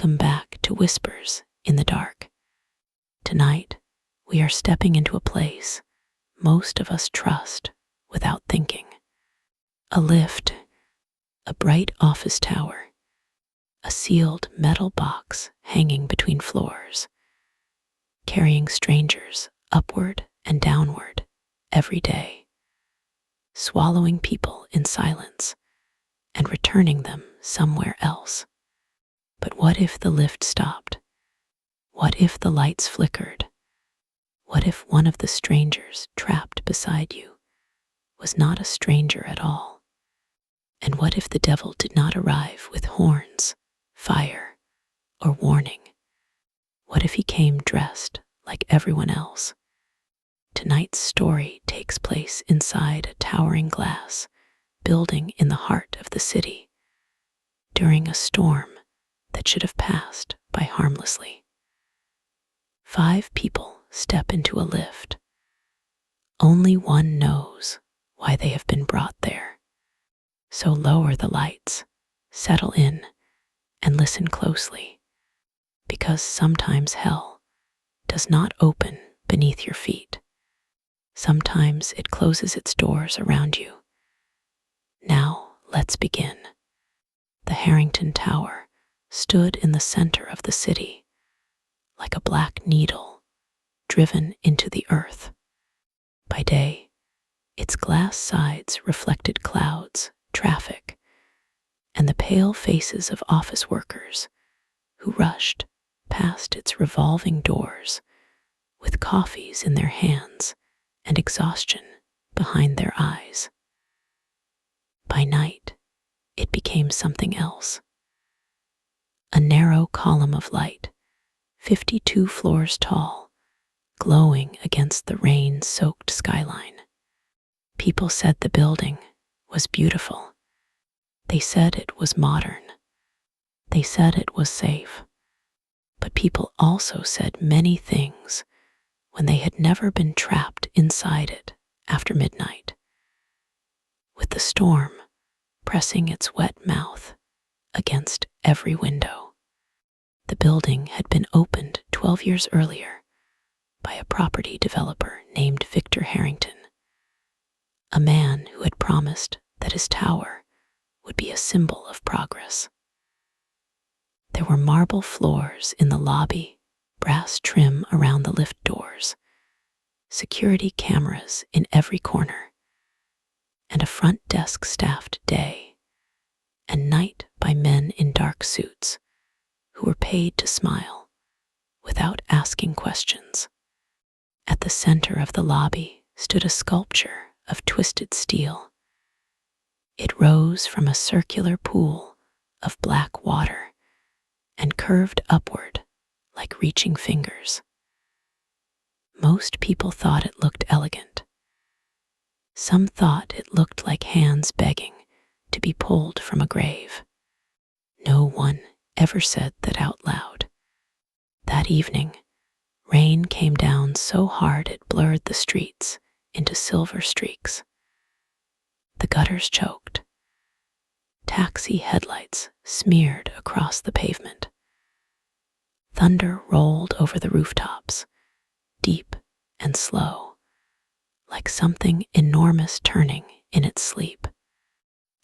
Welcome back to Whispers in the Dark. Tonight, we are stepping into a place most of us trust without thinking. A lift, a bright office tower, a sealed metal box hanging between floors, carrying strangers upward and downward every day, swallowing people in silence and returning them somewhere else. But what if the lift stopped? What if the lights flickered? What if one of the strangers trapped beside you was not a stranger at all? And what if the devil did not arrive with horns, fire, or warning? What if he came dressed like everyone else? Tonight's story takes place inside a towering glass building in the heart of the city, during a storm that should have passed by harmlessly. 5 people step into a lift. Only one knows why they have been brought there. So lower the lights, settle in, and listen closely, because sometimes hell does not open beneath your feet. Sometimes it closes its doors around you. Now let's begin. The Harrington Tower stood in the center of the city, like a black needle driven into the earth. By day, its glass sides reflected clouds, traffic, and the pale faces of office workers who rushed past its revolving doors with coffees in their hands and exhaustion behind their eyes. By night, it became something else. A narrow column of light, 52 floors tall, glowing against the rain-soaked skyline. People said the building was beautiful. They said it was modern. They said it was safe. But people also said many things when they had never been trapped inside it after midnight. With the storm pressing its wet mouth against every window. The building had been opened 12 years earlier by a property developer named Victor Harrington, a man who had promised that his tower would be a symbol of progress. There were marble floors in the lobby, brass trim around the lift doors, security cameras in every corner, and a front desk staffed day and night by men in dark suits who were paid to smile without asking questions. At the center of the lobby stood a sculpture of twisted steel. It rose from a circular pool of black water and curved upward like reaching fingers. Most people thought it looked elegant. Some thought it looked like hands begging to be pulled from a grave. No one ever said that out loud. That evening, rain came down so hard it blurred the streets into silver streaks. The gutters choked. Taxi headlights smeared across the pavement. Thunder rolled over the rooftops, deep and slow, like something enormous turning in its sleep.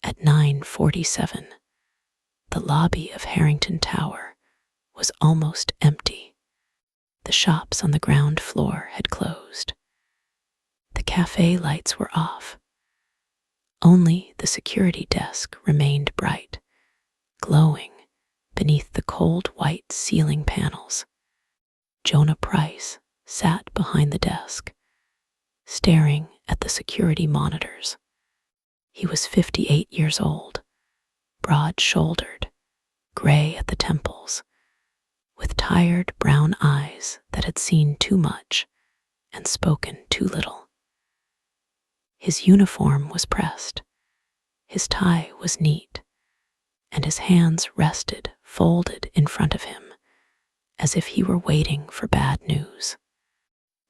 At 9:47, the lobby of Harrington Tower was almost empty. The shops on the ground floor had closed. The cafe lights were off. Only the security desk remained bright, glowing beneath the cold white ceiling panels. Jonah Price sat behind the desk, staring at the security monitors. He was 58 years old, broad-shouldered, gray at the temples, with tired brown eyes that had seen too much and spoken too little. His uniform was pressed, his tie was neat, and his hands rested folded in front of him, as if he were waiting for bad news.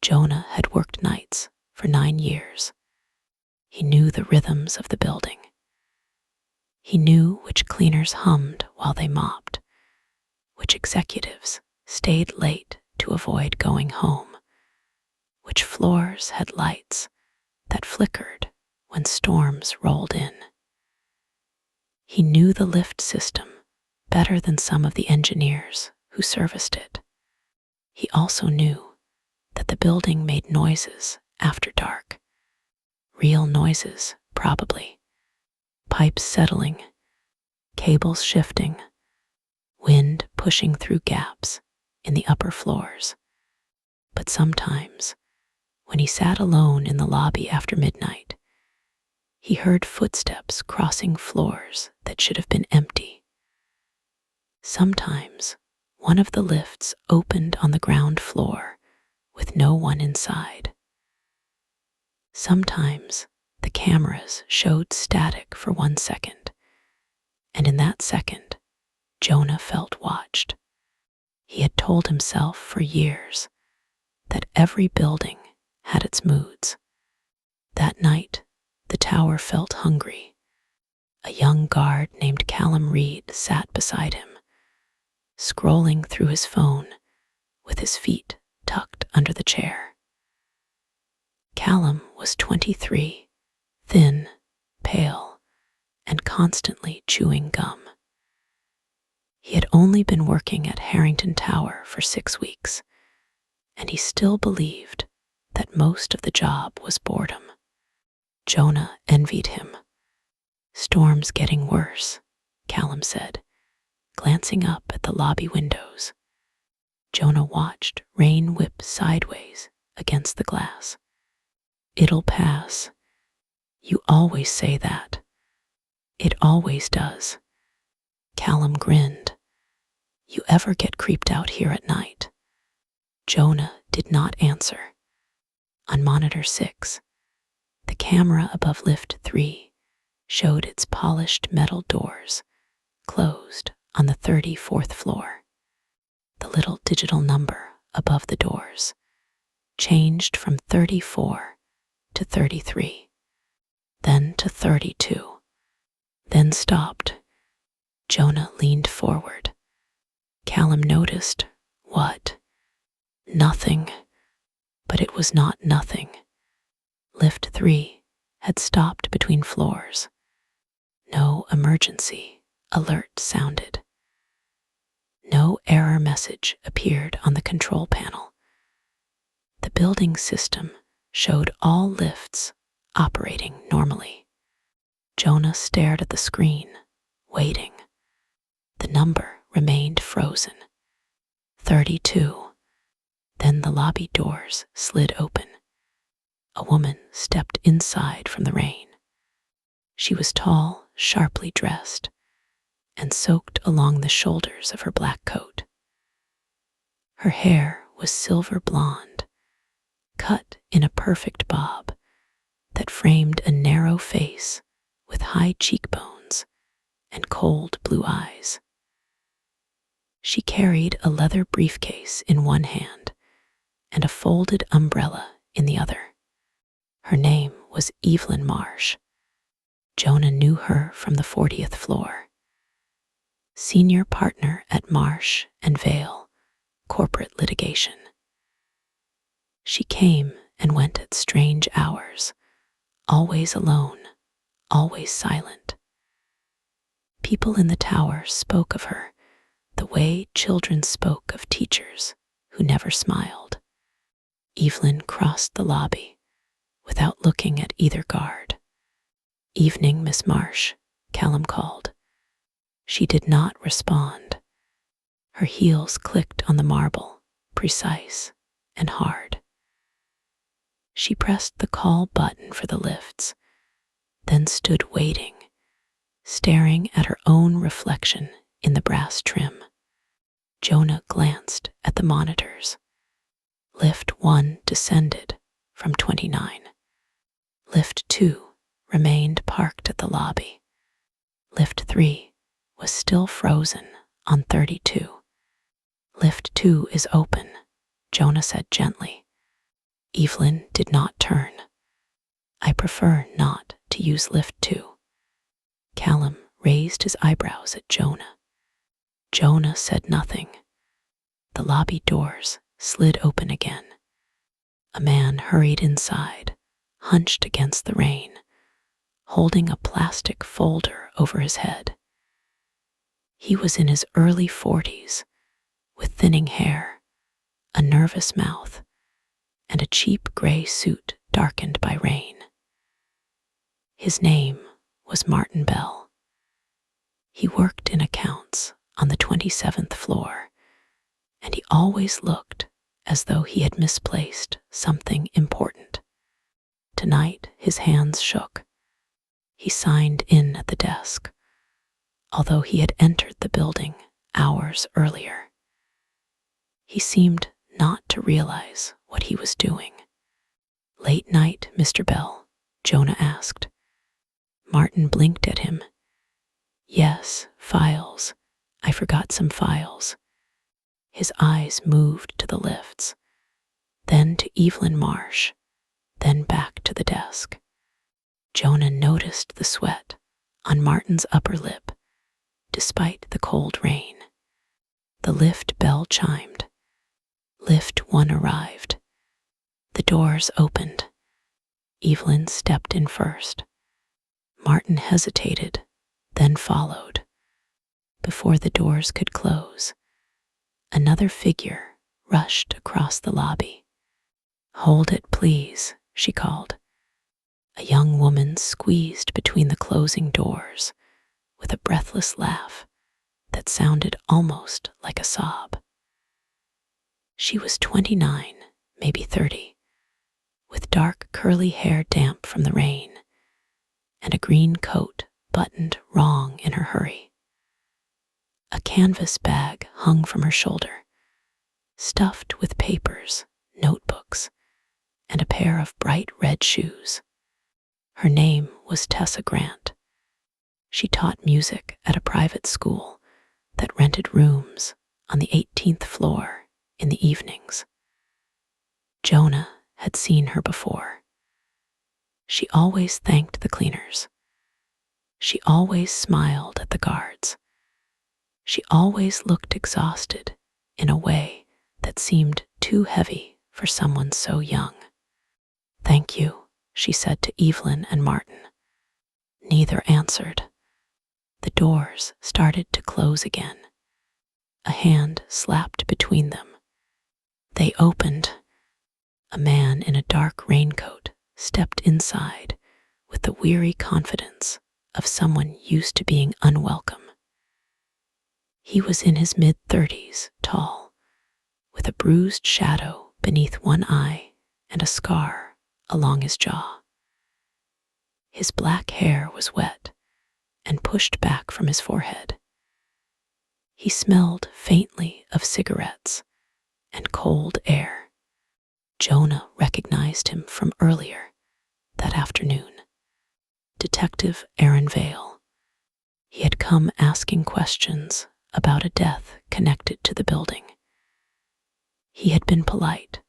Jonah had worked nights for 9 years. He knew the rhythms of the building. He knew which cleaners hummed while they mopped, which which executives stayed late to avoid going home, which floors had lights that flickered when storms rolled in. He knew the lift system better than some of the engineers who serviced it. He also knew that the building made noises after dark. Real noises, probably. Pipes settling, cables shifting, wind pushing through gaps in the upper floors. But sometimes, when he sat alone in the lobby after midnight, he heard footsteps crossing floors that should have been empty. Sometimes, one of the lifts opened on the ground floor with no one inside. Sometimes, the cameras showed static for 1 second, and in that second, Jonah felt watched. He had told himself for years that every building had its moods. That night, the tower felt hungry. A young guard named Callum Reed sat beside him, scrolling through his phone with his feet tucked under the chair. Callum was 23, thin, pale, and constantly chewing gum. He had only been working at Harrington Tower for 6 weeks, and he still believed that most of the job was boredom. Jonah envied him. "Storm's getting worse," Callum said, glancing up at the lobby windows. Jonah watched rain whip sideways against the glass. "It'll pass. You always say that." "It always does." Callum grinned. "You ever get creeped out here at night?" Jonah did not answer. On monitor 6, the camera above lift 3 showed its polished metal doors closed on the 34th floor. The little digital number above the doors changed from 34 to 33, then to 32, then stopped. Jonah leaned forward. Callum noticed what? Nothing. But it was not nothing. Lift 3 had stopped between floors. No emergency alert sounded. No error message appeared on the control panel. The building system showed all lifts operating normally. Jonah stared at the screen, waiting. The number remained frozen. 32. Then the lobby doors slid open. A woman stepped inside from the rain. She was tall, sharply dressed, and soaked along the shoulders of her black coat. Her hair was silver blonde, cut in a perfect bob that framed a narrow face with high cheekbones and cold blue eyes. She carried a leather briefcase in one hand and a folded umbrella in the other. Her name was Evelyn Marsh. Jonah knew her from the 40th floor. Senior partner at Marsh and Vale, corporate litigation. She came and went at strange hours, always alone, always silent. People in the tower spoke of her the way children spoke of teachers who never smiled. Evelyn crossed the lobby without looking at either guard. "Evening, Miss Marsh," Callum called. She did not respond. Her heels clicked on the marble, precise and hard. She pressed the call button for the lifts, then stood waiting, staring at her own reflection in the brass trim. Jonah glanced at the monitors. Lift 1 descended from 29. Lift 2 remained parked at the lobby. Lift 3 was still frozen on 32. "Lift 2 is open," Jonah said gently. Evelyn did not turn. "I prefer not to use lift 2. Callum raised his eyebrows at Jonah. Jonah said nothing. The lobby doors slid open again. A man hurried inside, hunched against the rain, holding a plastic folder over his head. He was in his early 40s, with thinning hair, a nervous mouth, and a cheap gray suit darkened by rain. His name was Martin Bell. He worked in accounts on the 27th floor, and he always looked as though he had misplaced something important. Tonight, his hands shook. He signed in at the desk, although he had entered the building hours earlier. He seemed not to realize what he was doing. "Late night, Mr. Bell?" Jonah asked. Martin blinked at him. "Yes, files. I forgot some files." His eyes moved to the lifts, then to Evelyn Marsh, then back to the desk. Jonah noticed the sweat on Martin's upper lip, despite the cold rain. The lift bell chimed. Lift 1 arrived. The doors opened. Evelyn stepped in first. Martin hesitated, then followed. Before the doors could close, another figure rushed across the lobby. "Hold it, please," she called. A young woman squeezed between the closing doors with a breathless laugh that sounded almost like a sob. She was 29, maybe 30, with dark curly hair damp from the rain, and a green coat buttoned wrong in her hurry. A canvas bag hung from her shoulder, stuffed with papers, notebooks, and a pair of bright red shoes. Her name was Tessa Grant. She taught music at a private school that rented rooms on the 18th floor in the evenings. Jonah had seen her before. She always thanked the cleaners. She always smiled at the guards. She always looked exhausted in a way that seemed too heavy for someone so young. "Thank you," she said to Evelyn and Martin. Neither answered. The doors started to close again. A hand slapped between them. They opened. A man in a dark raincoat stepped inside with the weary confidence of someone used to being unwelcome. He was in his mid-30s, tall, with a bruised shadow beneath one eye and a scar along his jaw. His black hair was wet and pushed back from his forehead. He smelled faintly of cigarettes and cold air. Jonah recognized him from earlier that afternoon. Detective Aaron Vale. He had come asking questions about a death connected to the building. He had been polite,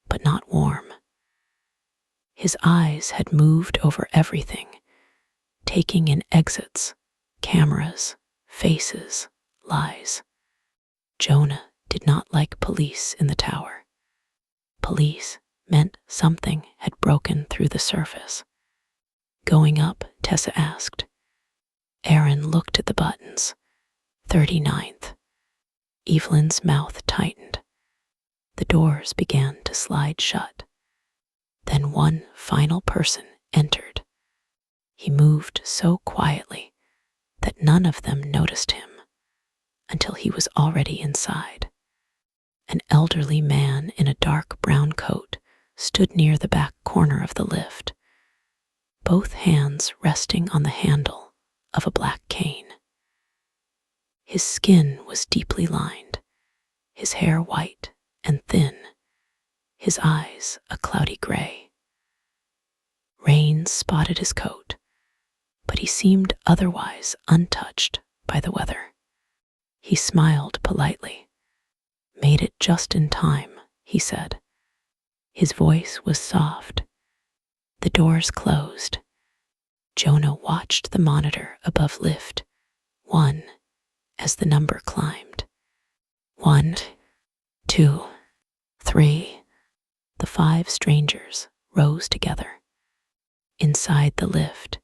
but not warm. His eyes had moved over everything, taking in exits, cameras, faces, lies. Jonah did not like police in the tower. Police meant something had broken through the surface. Going up, Tessa asked. Aaron looked at the buttons. 39th. Evelyn's mouth tightened. The doors began to slide shut. Then one final person entered. He moved so quietly that none of them noticed him until he was already inside. An elderly man in a dark brown coat stood near the back corner of the lift, both hands resting on the handle of a black cane. His skin was deeply lined, his hair white and thin, his eyes a cloudy gray. Rain spotted his coat, but he seemed otherwise untouched by the weather. He smiled politely. "Made it just in time," he said. His voice was soft. The doors closed. Jonah watched the monitor above lift 1 as the number climbed. 1, 2, 3. The 5 strangers rose together. Inside the lift,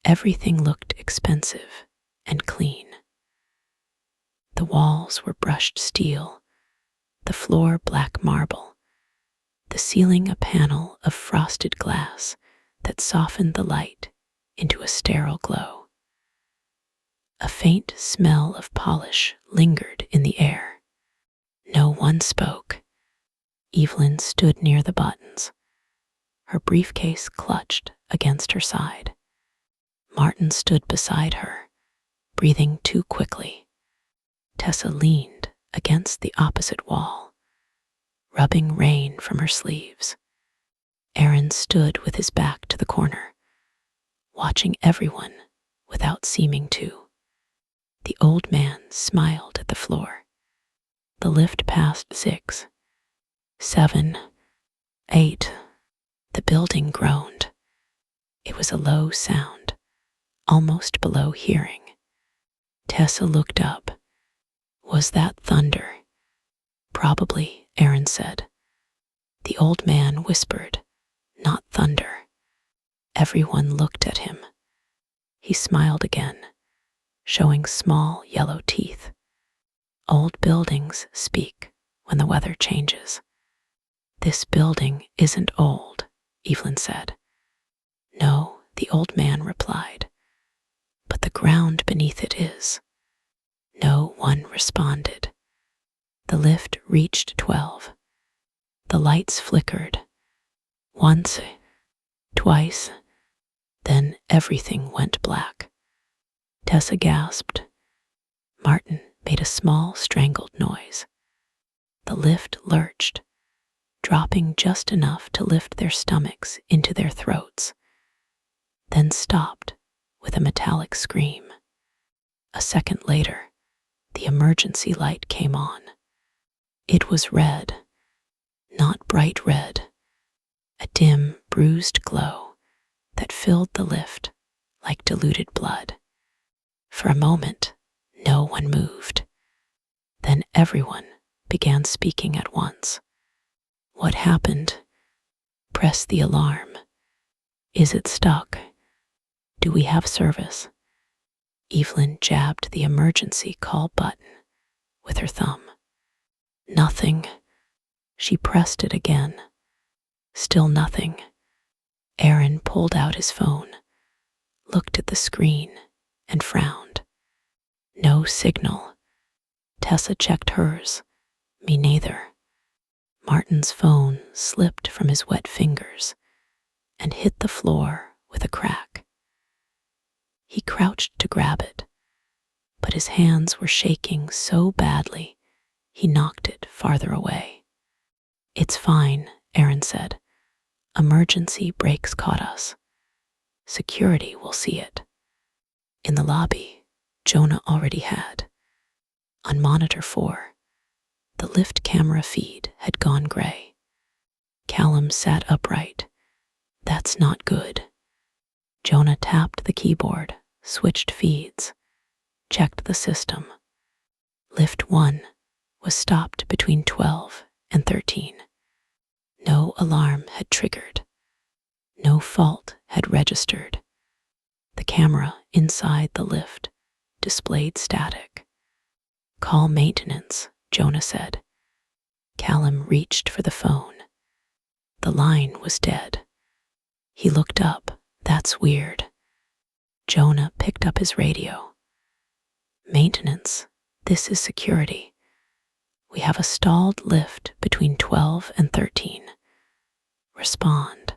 everything looked expensive and clean. The walls were brushed steel, the floor black marble, the ceiling a panel of frosted glass that softened the light into a sterile glow. A faint smell of polish lingered in the air. No one spoke. Evelyn stood near the buttons, her briefcase clutched against her side. Martin stood beside her, breathing too quickly. Tessa leaned against the opposite wall, rubbing rain from her sleeves. Aaron stood with his back to the corner, watching everyone without seeming to. The old man smiled at the floor. The lift passed 6, 7, 8. The building groaned. It was a low sound, almost below hearing. Tessa looked up. Was that thunder? Probably, Aaron said. The old man whispered, not thunder. Everyone looked at him. He smiled again, showing small yellow teeth. Old buildings speak when the weather changes. This building isn't old, Evelyn said. No, the old man replied, but the ground beneath it is. No one responded. The lift reached 12. The lights flickered. Once, twice, then everything went black. Tessa gasped. Martin made a small strangled noise. The lift lurched, dropping just enough to lift their stomachs into their throats, then stopped with a metallic scream. A second later, the emergency light came on. It was red, not bright red, a dim, bruised glow that filled the lift like diluted blood. For a moment, no one moved. Then everyone began speaking at once. What happened? Press the alarm. Is it stuck? Do we have service? Evelyn jabbed the emergency call button with her thumb. Nothing. She pressed it again. Still nothing. Aaron pulled out his phone, looked at the screen, and frowned. No signal. Tessa checked hers. Me neither. Martin's phone slipped from his wet fingers and hit the floor with a crack. He crouched to grab it, but his hands were shaking so badly he knocked it farther away. It's fine, Aaron said. Emergency brakes caught us. Security will see it. In the lobby, Jonah already had. On monitor 4, the lift camera feed had gone gray. Callum sat upright. That's not good. Jonah tapped the keyboard, switched feeds, checked the system. Lift 1 was stopped between 12 and 13. No alarm had triggered. No fault had registered. The camera inside the lift displayed static. Call maintenance, Jonah said. Callum reached for the phone. The line was dead. He looked up. That's weird. Jonah picked up his radio. Maintenance, this is security. We have a stalled lift between 12 and 13. Respond.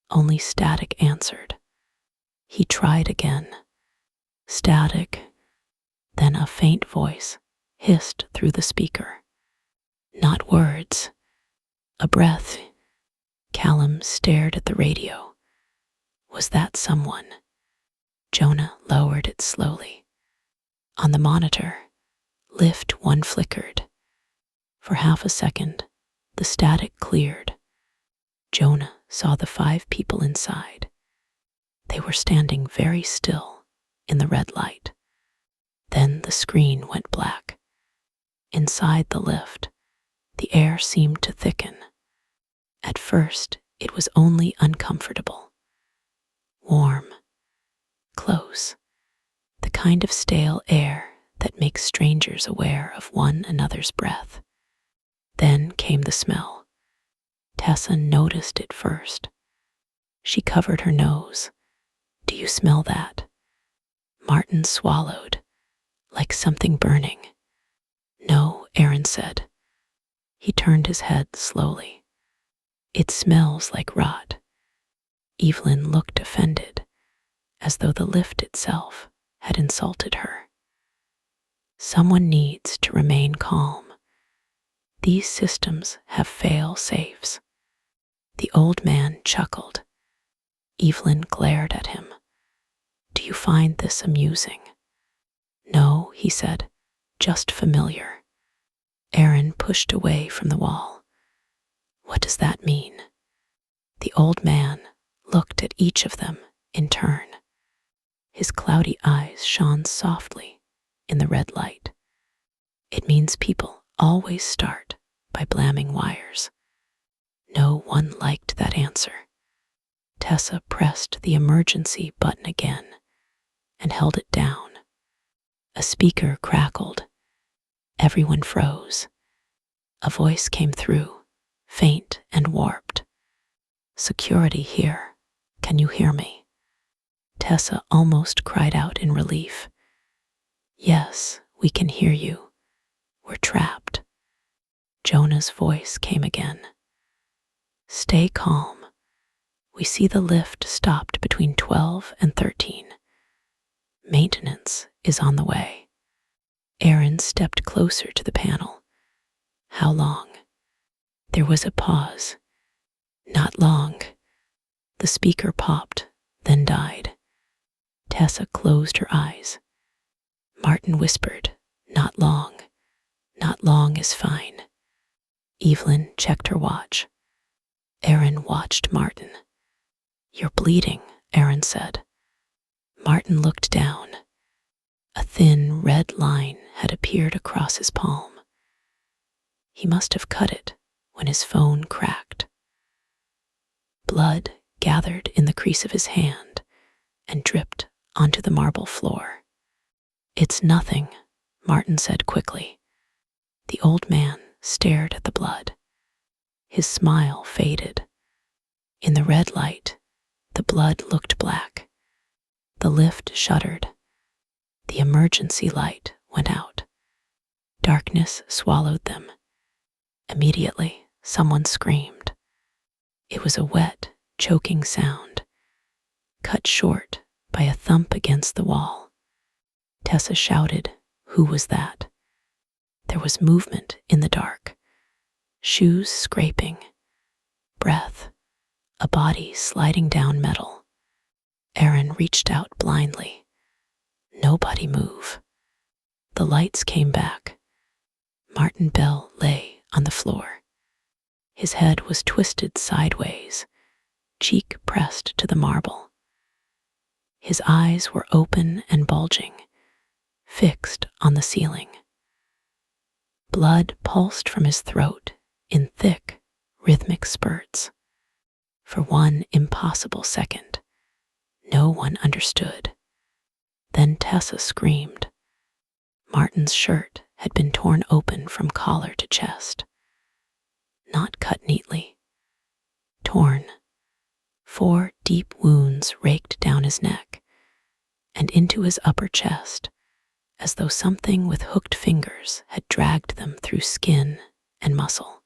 Only static answered. He tried again. Static. Then a faint voice hissed through the speaker. Not words. A breath. Callum stared at the radio. Was that someone? Jonah lowered it slowly. On the monitor, lift 1 flickered. For half a second, the static cleared. Jonah saw the 5 people inside. They were standing very still in the red light. Then the screen went black. Inside the lift, the air seemed to thicken. At first, it was only uncomfortable. Warm, close, the kind of stale air that makes strangers aware of one another's breath. Then came the smell. Tessa noticed it first. She covered her nose. "Do you smell that?" Martin swallowed, like something burning. "No," Aaron said. He turned his head slowly. "It smells like rot." Evelyn looked offended, as though the lift itself had insulted her. Someone needs to remain calm. These systems have fail-safes. The old man chuckled. Evelyn glared at him. "Do you find this amusing?" "No," he said, "just familiar." Aaron pushed away from the wall. "What does that mean?" The old man looked at each of them in turn. His cloudy eyes shone softly in the red light. "It means people always start by blaming wires." No one liked that answer. Tessa pressed the emergency button again and held it down. A speaker crackled. Everyone froze. A voice came through, faint and warped. "Security here. Can you hear me?" Tessa almost cried out in relief. "Yes, we can hear you. We're trapped." Jonah's voice came again. "Stay calm. We see the lift stopped between 12 and 13. Maintenance is on the way." Aaron stepped closer to the panel. "How long?" There was a pause. "Not long." The speaker popped, then died. Tessa closed her eyes. Martin whispered, "Not long. Not long is fine." Evelyn checked her watch. Aaron watched Martin. "You're bleeding," Aaron said. Martin looked down. A thin red line had appeared across his palm. He must have cut it when his phone cracked. Blood gathered in the crease of his hand and dripped onto the marble floor. "It's nothing," Martin said quickly. The old man stared at the blood. His smile faded. In the red light, the blood looked black. The lift shuddered. The emergency light went out. Darkness swallowed them. Immediately, someone screamed. It was a wet, choking sound, cut short by a thump against the wall. Tessa shouted, "Who was that?" There was movement in the dark. Shoes scraping. Breath. A body sliding down metal. Aaron reached out blindly. Nobody move. The lights came back. Martin Bell lay on the floor. His head was twisted sideways, cheek pressed to the marble. His eyes were open and bulging, fixed on the ceiling. Blood pulsed from his throat in thick, rhythmic spurts. For one impossible second, no one understood. Then Tessa screamed. Martin's shirt had been torn open from collar to chest. Not cut neatly. Torn. 4 deep wounds raked down his neck and into his upper chest, as though something with hooked fingers had dragged them through skin and muscle.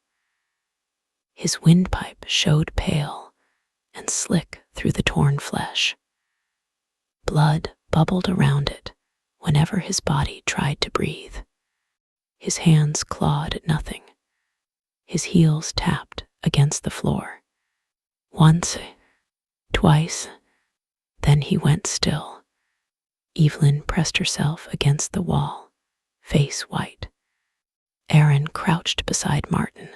His windpipe showed pale and slick through the torn flesh. Blood bubbled around it whenever his body tried to breathe. His hands clawed at nothing. His heels tapped against the floor. Once, twice, then he went still. Evelyn pressed herself against the wall, face white. Aaron crouched beside Martin,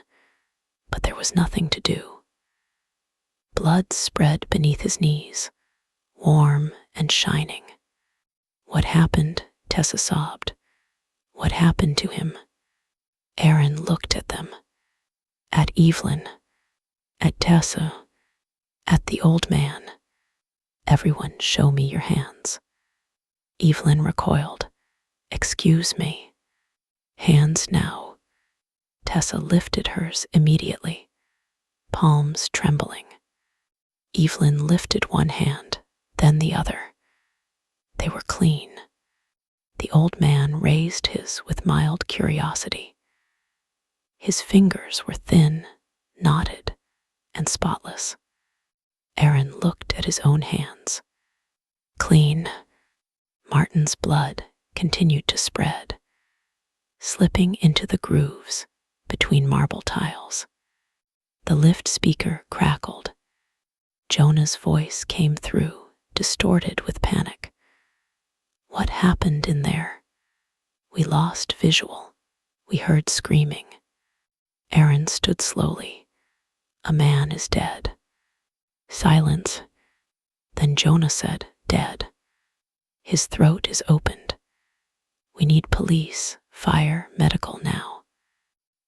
but there was nothing to do. Blood spread beneath his knees, warm and shining. What happened Tessa sobbed. What happened to him? Aaron looked at them. At Evelyn. At Tessa. At the old man. Everyone, show me your hands. Evelyn recoiled. Excuse me. Hands now. Tessa lifted hers immediately, palms trembling. Evelyn lifted one hand, then the other. They were clean. The old man raised his with mild curiosity. His fingers were thin, knotted, and spotless. Aaron looked at his own hands. Clean. Martin's blood continued to spread, slipping into the grooves between marble tiles. The lift speaker crackled. Jonah's voice came through, distorted with panic. What happened in there? We lost visual. We heard screaming. Aaron stood slowly. A man is dead. Silence. Then Jonah said, dead. His throat is opened. We need police, fire, medical now.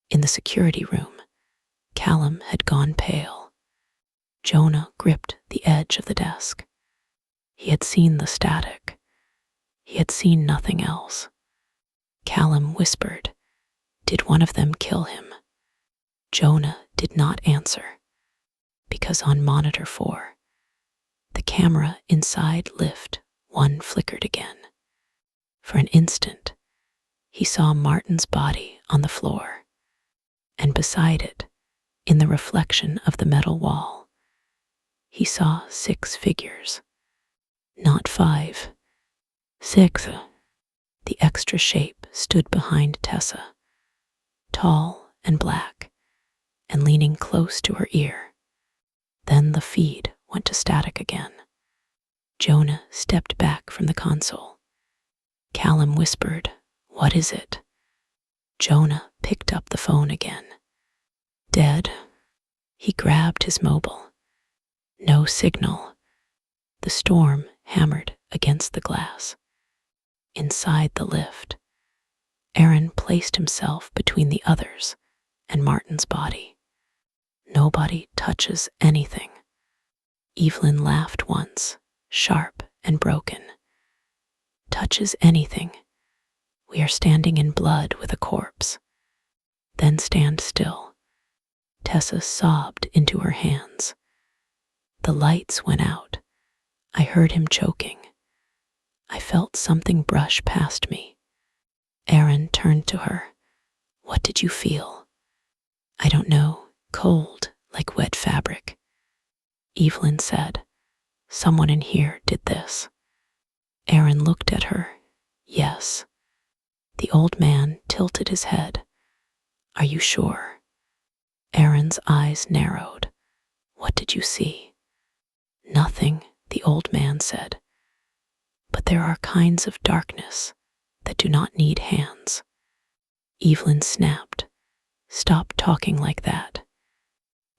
In the security room, Callum had gone pale. Jonah gripped the edge of the desk. He had seen the static. He had seen nothing else. Callum whispered, did one of them kill him? Jonah did not answer, because on monitor 4, the camera inside lift 1 flickered again. For an instant, he saw Martin's body on the floor, and beside it, in the reflection of the metal wall, he saw 6 figures. Not 5. 6. The extra shape stood behind Tessa, tall and black, and leaning close to her ear. Then the feed went to static again. Jonah stepped back from the console. Callum whispered, what is it? Jonah picked up the phone again. Dead. He grabbed his mobile. No signal. The storm hammered against the glass. Inside the lift, Aaron placed himself between the others and Martin's body. Nobody touches anything. Evelyn laughed once, sharp and broken. Touches anything. We are standing in blood with a corpse. Then stand still. Tessa sobbed into her hands. The lights went out. I heard him choking. I felt something brush past me. Aaron turned to her. What did you feel? I don't know. Cold, like wet fabric. Evelyn said, someone in here did this. Aaron looked at her. Yes. The old man tilted his head. Are you sure? Aaron's eyes narrowed. What did you see? Nothing, the old man said. But there are kinds of darkness that do not need hands. Evelyn snapped. Stop talking like that.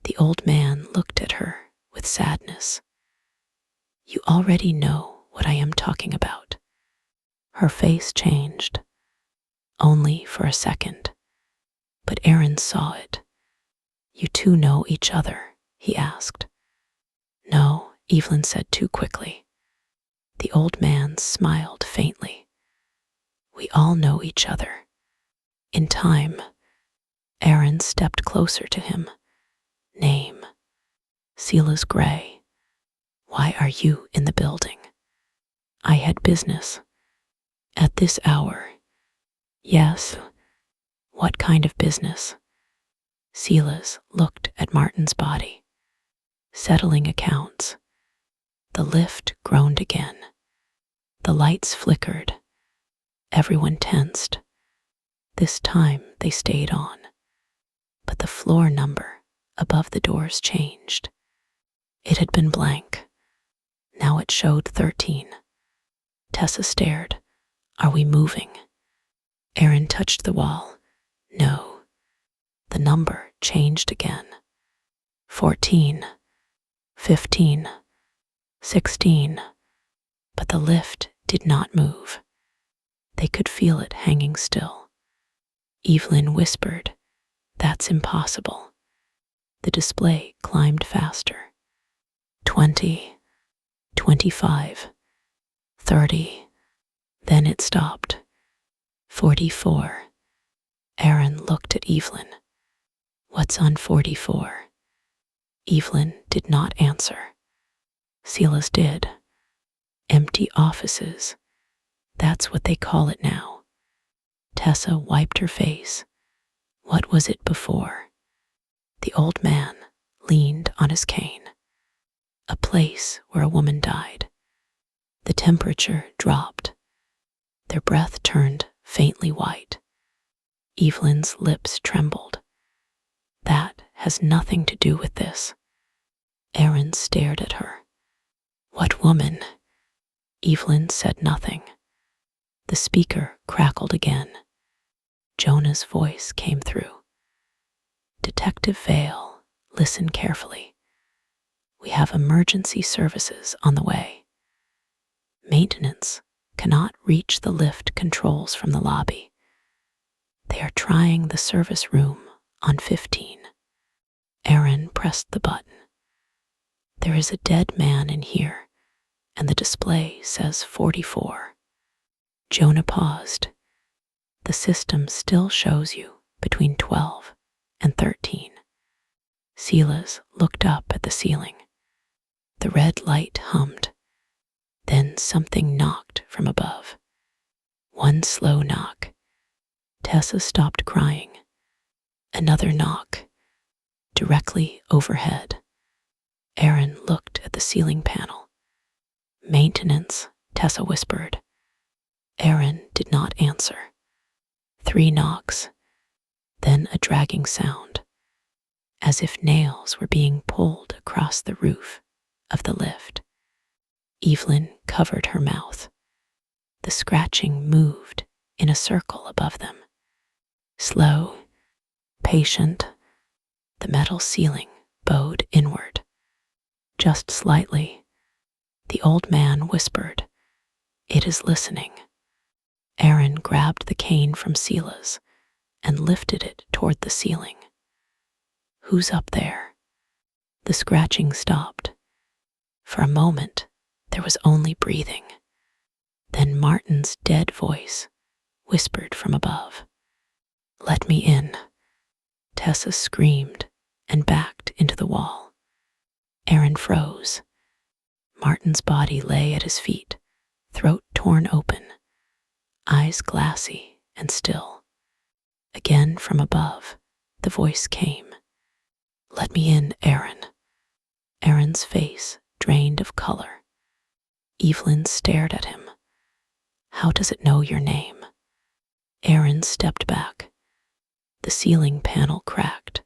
The old man looked at her with sadness. You already know what I am talking about. Her face changed. Only for a second. But Aaron saw it. You two know each other, he asked. No, Evelyn said too quickly. The old man smiled faintly. We all know each other. In time, Aaron stepped closer to him. Name. Silas Gray. Why are you in the building? I had business. At this hour. Yes. What kind of business? Silas looked at Martin's body. Settling accounts. The lift groaned again. The lights flickered. Everyone tensed. This time they stayed on. But the floor number above the doors changed. It had been blank. Now it showed 13. Tessa stared. Are we moving? Aaron touched the wall. No. The number changed again. 14. 15. 16. But the lift did not move. They could feel it hanging still. Evelyn whispered, "That's impossible." The display climbed faster. 20, 25, 30. Then it stopped. 44. Aaron looked at Evelyn. "What's on 44? Evelyn did not answer. Silas did. "Empty offices. That's what they call it now." Tessa wiped her face. "What was it before?" The old man leaned on his cane. "A place where a woman died." The temperature dropped. Their breath turned faintly white. Evelyn's lips trembled. "That has nothing to do with this." Aaron stared at her. "What woman?" Evelyn said nothing. The speaker crackled again. Jonah's voice came through. "Detective Vale, listen carefully. We have emergency services on the way. Maintenance cannot reach the lift controls from the lobby. They are trying the service room on 15. Aaron pressed the button. "There is a dead man in here, and the display says 44. Jonah paused. "The system still shows you between 12 and 13. Silas looked up at the ceiling. The red light hummed. Then something knocked from above. One slow knock. Tessa stopped crying. Another knock. Directly overhead. Aaron looked at the ceiling panel. "Maintenance," Tessa whispered. Aaron did not answer. 3 knocks. Then a dragging sound, as if nails were being pulled across the roof of the lift. Evelyn covered her mouth. The scratching moved in a circle above them. Slow, patient, the metal ceiling bowed inward. Just slightly, the old man whispered, "It is listening." Aaron grabbed the cane from Silas and lifted it toward the ceiling. "Who's up there?" The scratching stopped. For a moment, there was only breathing. Then Martin's dead voice whispered from above, "Let me in." Tessa screamed and backed into the wall. Aaron froze. Martin's body lay at his feet, throat torn open, eyes glassy and still. Again from above, the voice came, "Let me in, Aaron." Aaron's face drained of color. Evelyn stared at him. "How does it know your name?" Aaron stepped back. The ceiling panel cracked.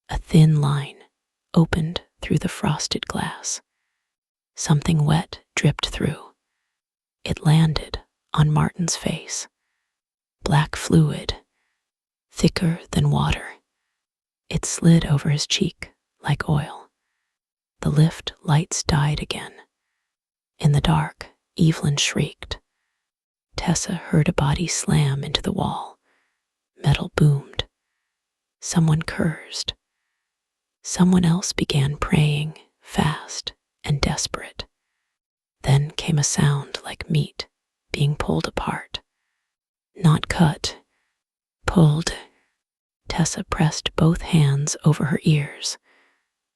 A thin line opened through the frosted glass. Something wet dripped through. It landed on Martin's face. Black fluid, thicker than water. It slid over his cheek like oil. The lift lights died again. In the dark, Evelyn shrieked. Tessa heard a body slam into the wall. Metal boomed. Someone cursed. Someone else began praying, fast and desperate. Then came a sound like meat being pulled apart. Not cut, pulled. Tessa pressed both hands over her ears,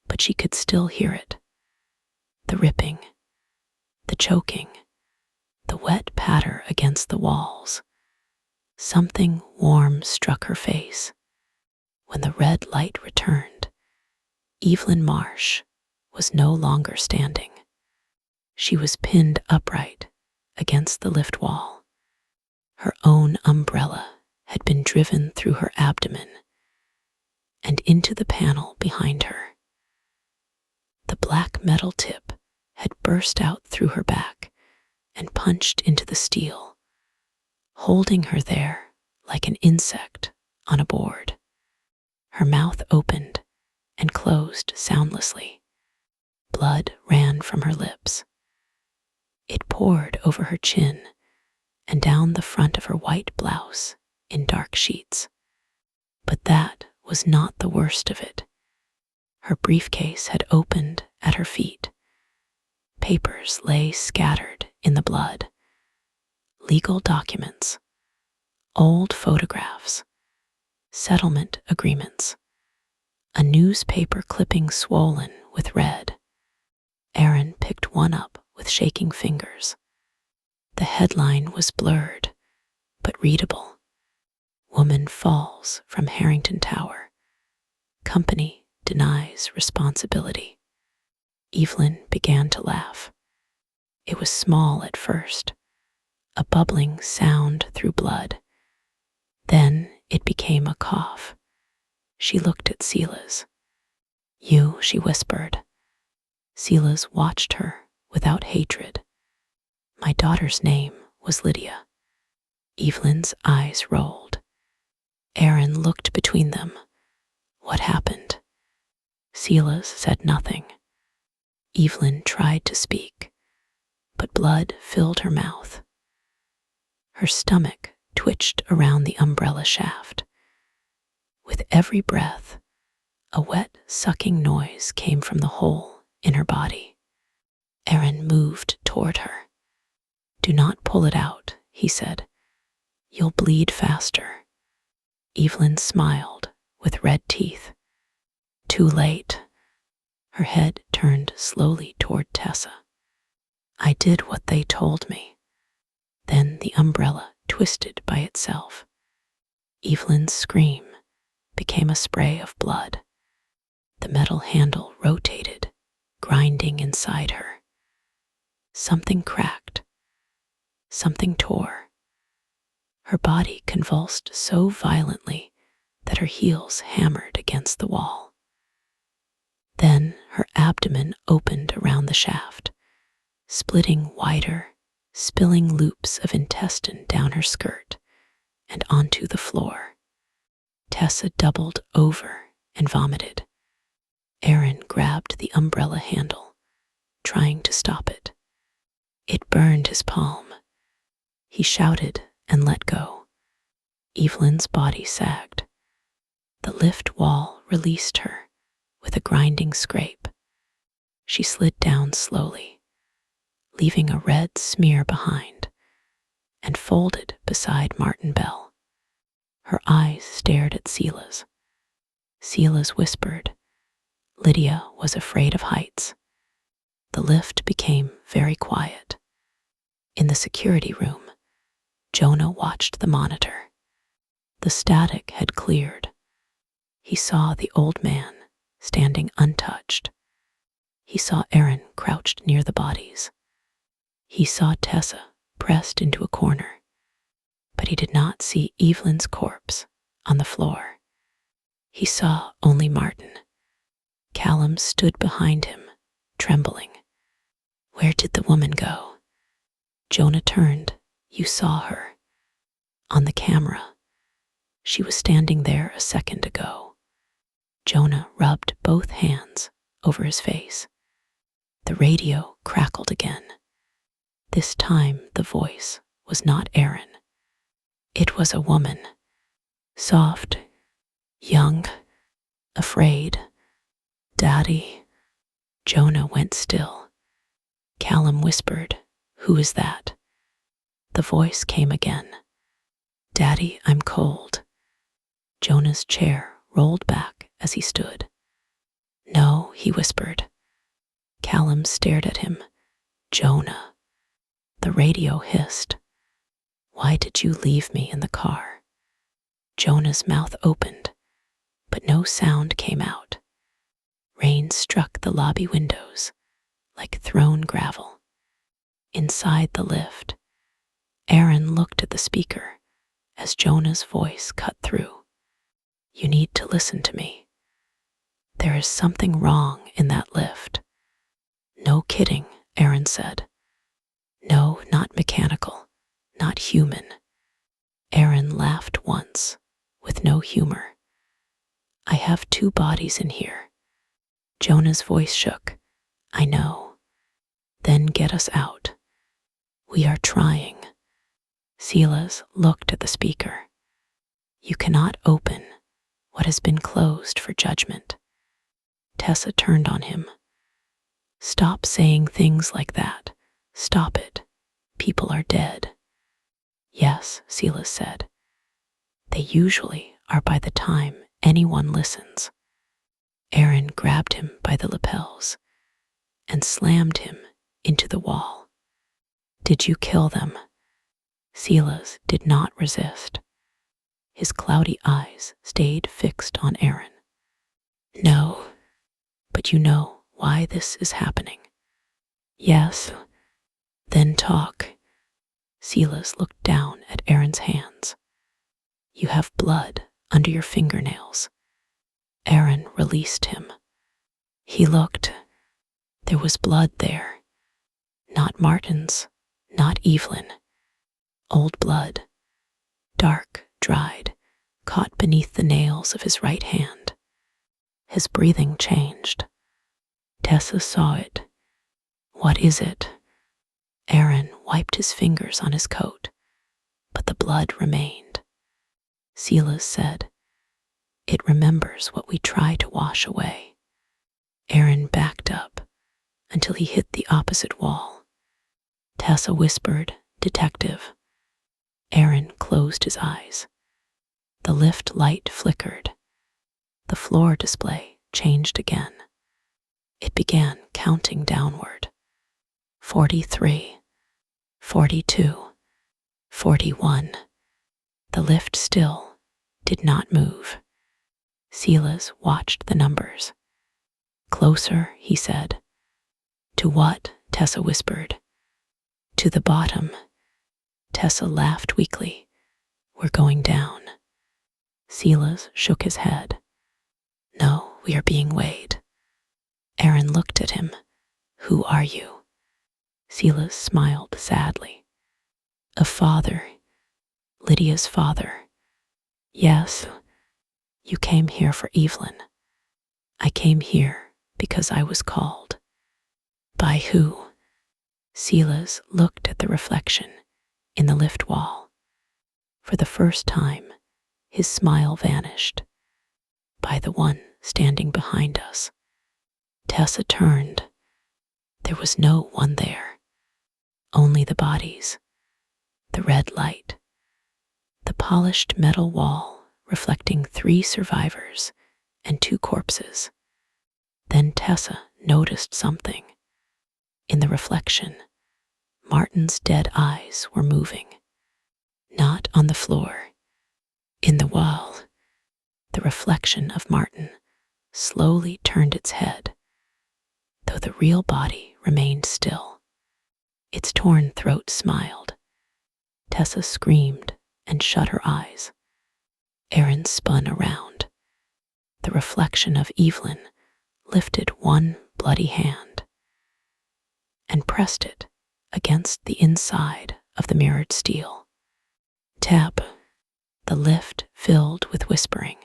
but she could still hear it. The ripping, the choking, the wet patter against the walls. Something warm struck her face. When the red light returned, Evelyn Marsh was no longer standing. She was pinned upright against the lift wall. Her own umbrella had been driven through her abdomen and into the panel behind her. The black metal tip had burst out through her back and punched into the steel, holding her there like an insect on a board. Her mouth opened and closed soundlessly. Blood ran from her lips. It poured over her chin and down the front of her white blouse in dark sheets. But that was not the worst of it. Her briefcase had opened at her feet. Papers lay scattered in the blood. Legal documents, old photographs, settlement agreements, a newspaper clipping swollen with red. Erin picked one up with shaking fingers. The headline was blurred, but readable. Woman falls from Harrington Tower. Company denies responsibility. Evelyn began to laugh. It was small at first, a bubbling sound through blood. Then it became a cough. She looked at Silas. "You," she whispered. Silas watched her without hatred. "My daughter's name was Lydia." Evelyn's eyes rolled. Erin looked between them. What happened? Silas said nothing. Evelyn tried to speak, but blood filled her mouth. Her stomach twitched around the umbrella shaft. With every breath, a wet, sucking noise came from the hole in her body. Erin moved toward her. "Do not pull it out," he said. "You'll bleed faster." Evelyn smiled with red teeth. Too late. Her head turned slowly toward Tessa. "I did what they told me." Then the umbrella twisted by itself. Evelyn's scream became a spray of blood. The metal handle rotated, grinding inside her. Something cracked. Something tore. Her body convulsed so violently that her heels hammered against the wall. Then her abdomen opened around the shaft, splitting wider, spilling loops of intestine down her skirt and onto the floor. Tessa doubled over and vomited. Erin grabbed the umbrella handle, trying to stop it. It burned his palm. He shouted and let go. Evelyn's body sagged. The lift wall released her with a grinding scrape. She slid down slowly, leaving a red smear behind, and folded beside Martin Bell. Her eyes stared at Silas. Silas whispered. Lydia was afraid of heights. The lift became very quiet. In the security room, Jonah watched the monitor. The static had cleared. He saw the old man standing untouched. He saw Erin crouched near the bodies. He saw Tessa pressed into a corner, but he did not see Evelyn's corpse on the floor. He saw only Martin. Callum stood behind him, trembling. "Where did the woman go?" Jonah turned. "You saw her." "On the camera. She was standing there a second ago." Jonah rubbed both hands over his face. The radio crackled again. This time the voice was not Erin. It was a woman. Soft, young, afraid. "Daddy." Jonah went still. Callum whispered, "Who is that?" The voice came again. "Daddy, I'm cold." Jonah's chair rolled back as he stood. "No," he whispered. Callum stared at him. "Jonah." The radio hissed. "Why did you leave me in the car?" Jonah's mouth opened, but no sound came out. Rain struck the lobby windows like thrown gravel. Inside the lift, Erin looked at the speaker as Jonah's voice cut through. "You need to listen to me. There is something wrong in that lift." "No kidding," Erin said. "No, not mechanical, not human." Erin laughed once, with no humor. "I have 2 bodies in here." Jonah's voice shook. "I know." "Then get us out." "We are trying." Silas looked at the speaker. You cannot open what has been closed for judgment. Tessa turned on him. Stop saying things like that. Stop it. People are dead. Yes, Silas said. They usually are by the time anyone listens. Aaron grabbed him by the lapels and slammed him into the wall. Did you kill them? Silas did not resist. His cloudy eyes stayed fixed on Aaron. No, but you know why this is happening. Yes, then talk. Silas looked down at Aaron's hands. You have blood under your fingernails. Aaron released him. He looked. There was blood there. Not Martin's, not Evelyn. Old blood. Dark, dried, caught beneath the nails of his right hand. His breathing changed. Tessa saw it. What is it? Aaron wiped his fingers on his coat, but the blood remained. Silas said, It remembers what we try to wash away. Aaron backed up until he hit the opposite wall. Tessa whispered, Detective. Aaron closed his eyes. The lift light flickered. The floor display changed again. It began counting downward. 43, 42, 41. The lift still did not move. Silas watched the numbers. Closer, he said. To what? Tessa whispered. To the bottom. Tessa laughed weakly. We're going down. Silas shook his head. No, we are being weighed. Aaron looked at him. Who are you? Silas smiled sadly. A father. Lydia's father. Yes, you came here for Evelyn. I came here because I was called. By who? Silas looked at the reflection in the lift wall. For the first time, his smile vanished. By the one standing behind us. Tessa turned. There was no one there. Only the bodies. The red light. The polished metal wall reflecting 3 survivors and 2 corpses. Then Tessa noticed something. In the reflection, Martin's dead eyes were moving. Not on the floor. In the wall. The reflection of Martin slowly turned its head, though the real body remained still. Its torn throat smiled. Tessa screamed and shut her eyes. Aaron spun around. The reflection of Evelyn lifted one bloody hand and pressed it against the inside of the mirrored steel. Tap. The lift filled with whispering.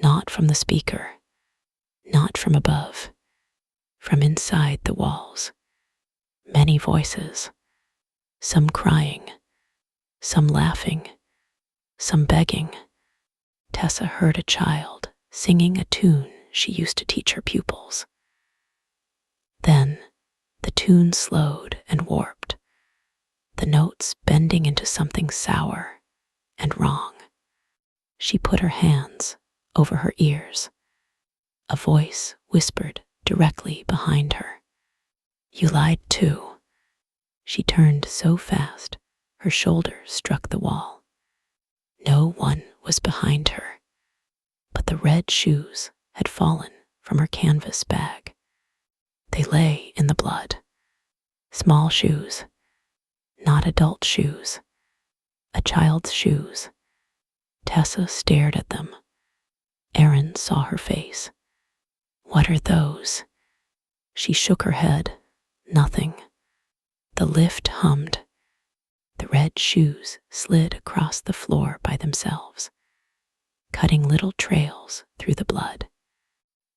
Not from the speaker, not from above, from inside the walls. Many voices, some crying, some laughing, some begging. Tessa heard a child singing a tune she used to teach her pupils. Then the tune slowed and warped, the notes bending into something sour and wrong. She put her hands over her ears. A voice whispered directly behind her. You lied too. She turned so fast, her shoulder struck the wall. No one was behind her, but the red shoes had fallen from her canvas bag. They lay in the blood. Small shoes, not adult shoes, a child's shoes. Tessa stared at them. Aaron saw her face. What are those? She shook her head. Nothing. The lift hummed. The red shoes slid across the floor by themselves, cutting little trails through the blood.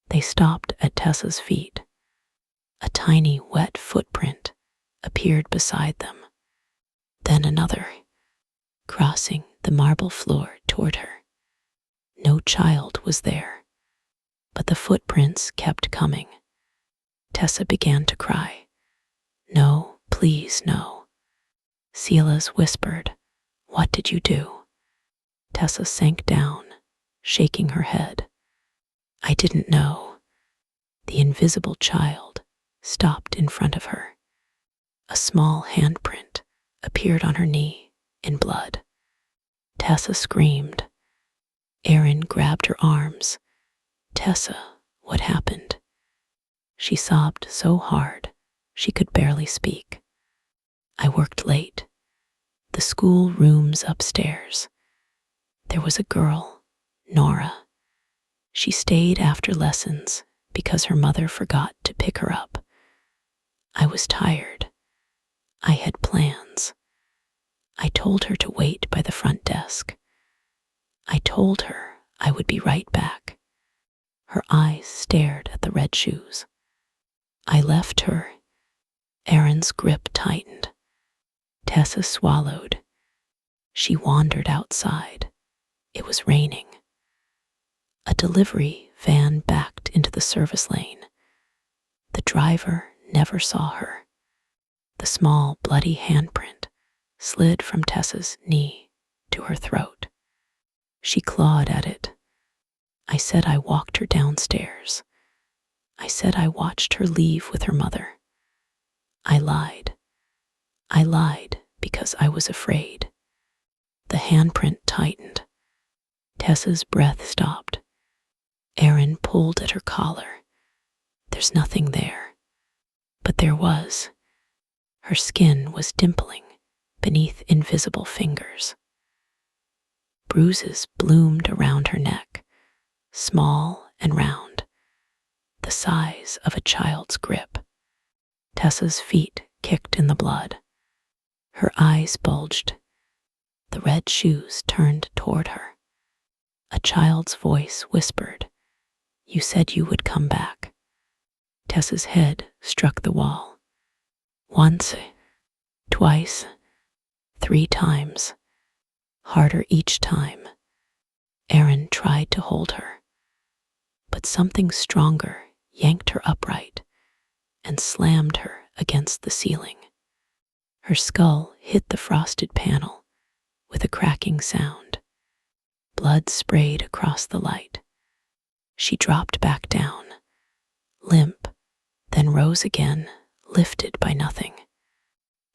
They stopped at Tessa's feet. A tiny wet footprint appeared beside them. Then another. crossing the marble floor toward her. No child was there, but the footprints kept coming. Tessa began to cry. "No, please, no." Silas whispered, "What did you do?" Tessa sank down, shaking her head. "I didn't know." The invisible child stopped in front of her. A small handprint appeared on her knee in blood. Tessa screamed. Erin grabbed her arms. "Tessa, what happened?" She sobbed so hard she could barely speak. "I worked late. The school room's upstairs. There was a girl, Nora. She stayed after lessons because her mother forgot to pick her up. I was tired. I had plans. I told her to wait by the front desk. I told her I would be right back." Her eyes stared at the red shoes. "I left her." Erin's grip tightened. Tessa swallowed. She wandered outside. It was raining. A delivery van backed into the service lane. The driver never saw her. The small, bloody handprint slid from Tessa's knee to her throat. She clawed at it. "I said I walked her downstairs. I said I watched her leave with her mother. I lied. I lied because I was afraid." The handprint tightened. Tessa's breath stopped. Erin pulled at her collar. "There's nothing there." But there was. Her skin was dimpling beneath invisible fingers. Bruises bloomed around her neck, small and round, the size of a child's grip. Tessa's feet kicked in the blood. Her eyes bulged. The red shoes turned toward her. A child's voice whispered, "You said you would come back." Tessa's head struck the wall. Once, twice, 3 times. Harder each time. Erin tried to hold her, but something stronger yanked her upright and slammed her against the ceiling. Her skull hit the frosted panel with a cracking sound. Blood sprayed across the light. She dropped back down, limp, then rose again, lifted by nothing.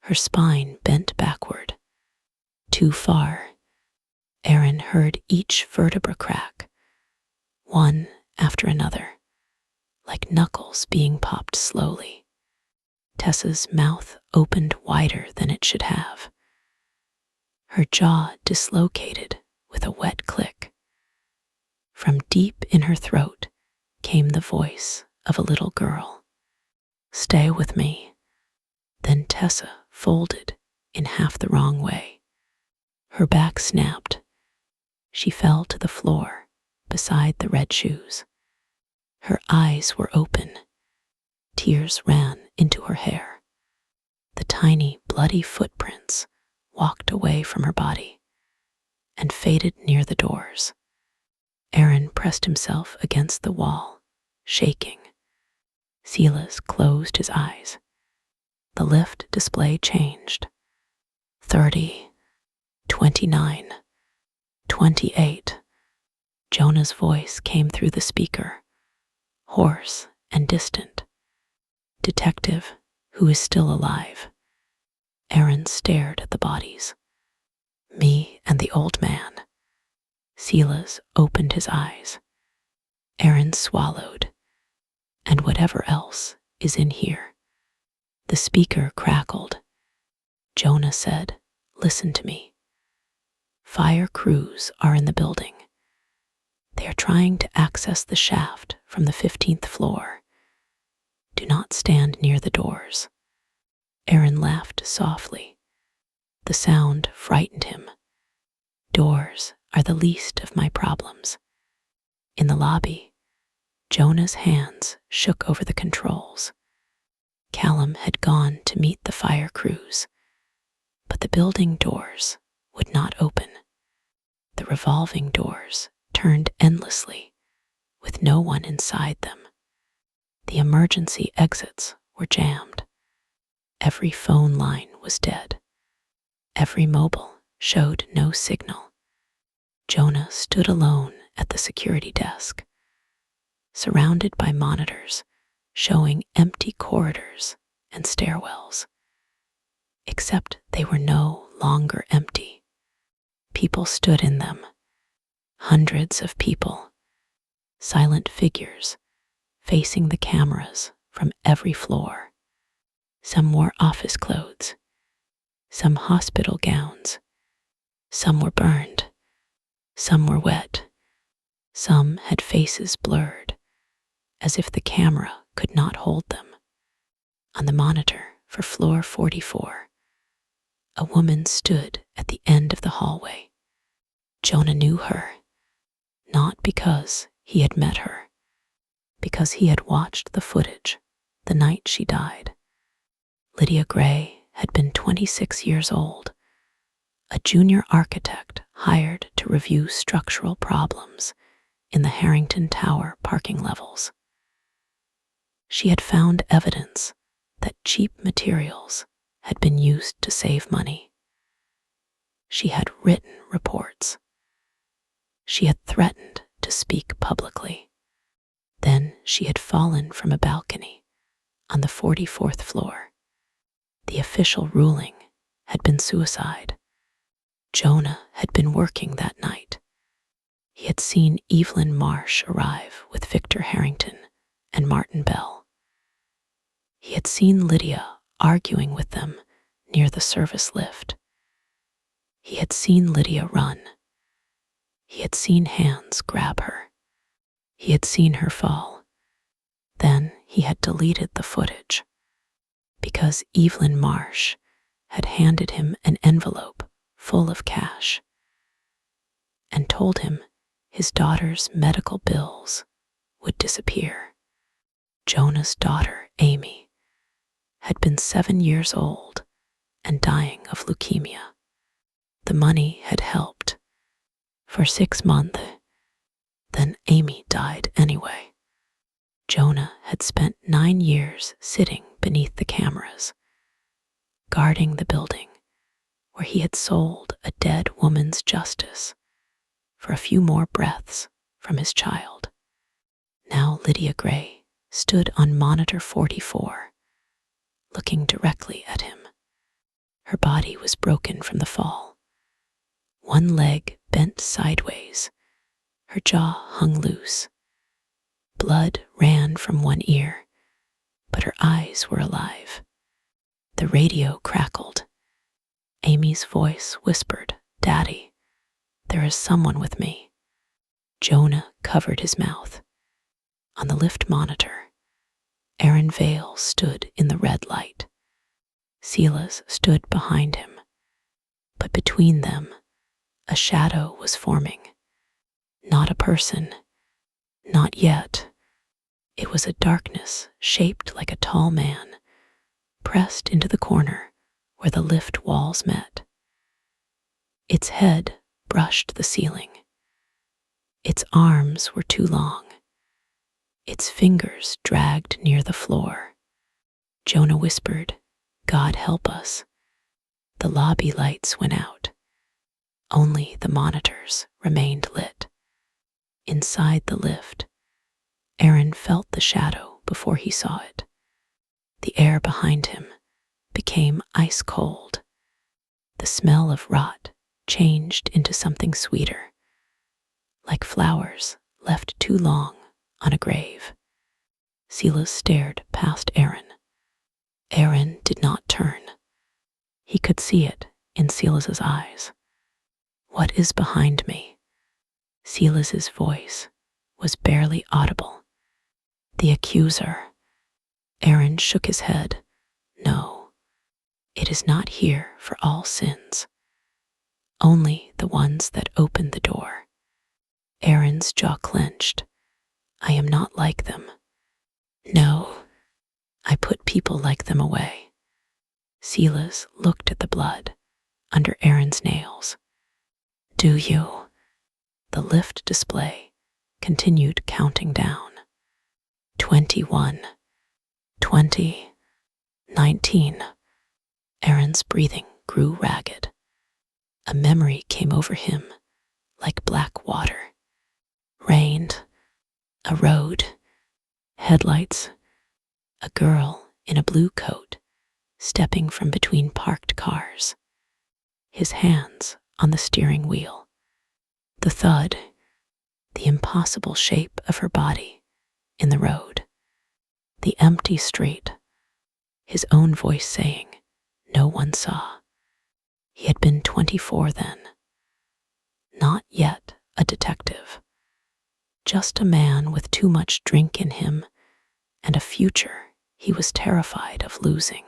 Her spine bent backward. Too far. Erin heard each vertebra crack, one after another, like knuckles being popped slowly. Tessa's mouth opened wider than it should have. Her jaw dislocated with a wet click. From deep in her throat came the voice of a little girl. "Stay with me." Then Tessa folded in half the wrong way. Her back snapped. She fell to the floor beside the red shoes. Her eyes were open. Tears ran into her hair. The tiny, bloody footprints walked away from her body and faded near the doors. Erin pressed himself against the wall, shaking. Silas closed his eyes. The lift display changed. 30, 29, 28. Jonah's voice came through the speaker, hoarse and distant. "Detective, who is still alive?" Erin stared at the bodies. "Me and the old man." Silas opened his eyes. Erin swallowed. "And whatever else is in here." The speaker crackled. Jonah said, "Listen to me. Fire crews are in the building. They are trying to access the shaft from the 15th floor. Do not stand near the doors." Erin laughed softly. The sound frightened him. "Doors are the least of my problems." In the lobby, Jonah's hands shook over the controls. Callum had gone to meet the fire crews, but the building doors would not open. The revolving doors turned endlessly, with no one inside them. The emergency exits were jammed. Every phone line was dead. Every mobile showed no signal. Jonah stood alone at the security desk, surrounded by monitors showing empty corridors and stairwells. Except they were no longer empty. People stood in them. Hundreds of people, silent figures, facing the cameras from every floor. Some wore office clothes, some hospital gowns, some were burned, some were wet, some had faces blurred, as if the camera could not hold them. On the monitor for floor 44, a woman stood at the end of the hallway. Jonah knew her, not because he had met her, because he had watched the footage the night she died. Lydia Gray had been 26 years old, a junior architect hired to review structural problems in the Harrington Tower parking levels. She had found evidence that cheap materials had been used to save money. She had written reports. She had threatened to speak publicly. Then she had fallen from a balcony on the 44th floor. The official ruling had been suicide. Jonah had been working that night. He had seen Evelyn Marsh arrive with Victor Harrington and Martin Bell. He had seen Lydia arguing with them near the service lift. He had seen Lydia run. He had seen hands grab her. He had seen her fall. Then he had deleted the footage because Evelyn Marsh had handed him an envelope full of cash and told him his daughter's medical bills would disappear. Jonah's daughter, Amy, had been 7 years old and dying of leukemia. The money had helped for 6 months, then Amy died anyway. Jonah had spent 9 years sitting beneath the cameras, guarding the building where he had sold a dead woman's justice for a few more breaths from his child. Now Lydia Gray stood on monitor 44, looking directly at him. Her body was broken from the fall. One leg bent sideways. Her jaw hung loose. Blood ran from one ear, but her eyes were alive. The radio crackled. Amy's voice whispered, "Daddy, there is someone with me." Jonah covered his mouth. On the lift monitor, Aaron Vale stood in the red light. Silas stood behind him, but between them, a shadow was forming. Not a person, not yet. It was a darkness shaped like a tall man, pressed into the corner where the lift walls met. Its head brushed the ceiling. Its arms were too long. Its fingers dragged near the floor. Jonah whispered, "God help us." The lobby lights went out. Only the monitors remained lit. Inside the lift, Aaron felt the shadow before he saw it. The air behind him became ice cold. The smell of rot changed into something sweeter, like flowers left too long on a grave. Silas stared past Aaron. Aaron did not turn. He could see it in Silas's eyes. "What is behind me?" Silas's voice was barely audible. "The accuser." Aaron shook his head. "No, it is not here for all sins. Only the ones that opened the door." Aaron's jaw clenched. "I am not like them. No, I put people like them away." Silas looked at the blood under Aaron's nails. Do you? The lift display continued counting down. 21, 20, 19. Aaron's breathing grew ragged. A memory came over him like black water. Rained, a road, headlights, a girl in a blue coat stepping from between parked cars, his hands on the steering wheel. The thud, the impossible shape of her body in the road, the empty street, his own voice saying, no one saw. He had been 24 then. Not yet a detective. Just a man with too much drink in him and a future he was terrified of losing.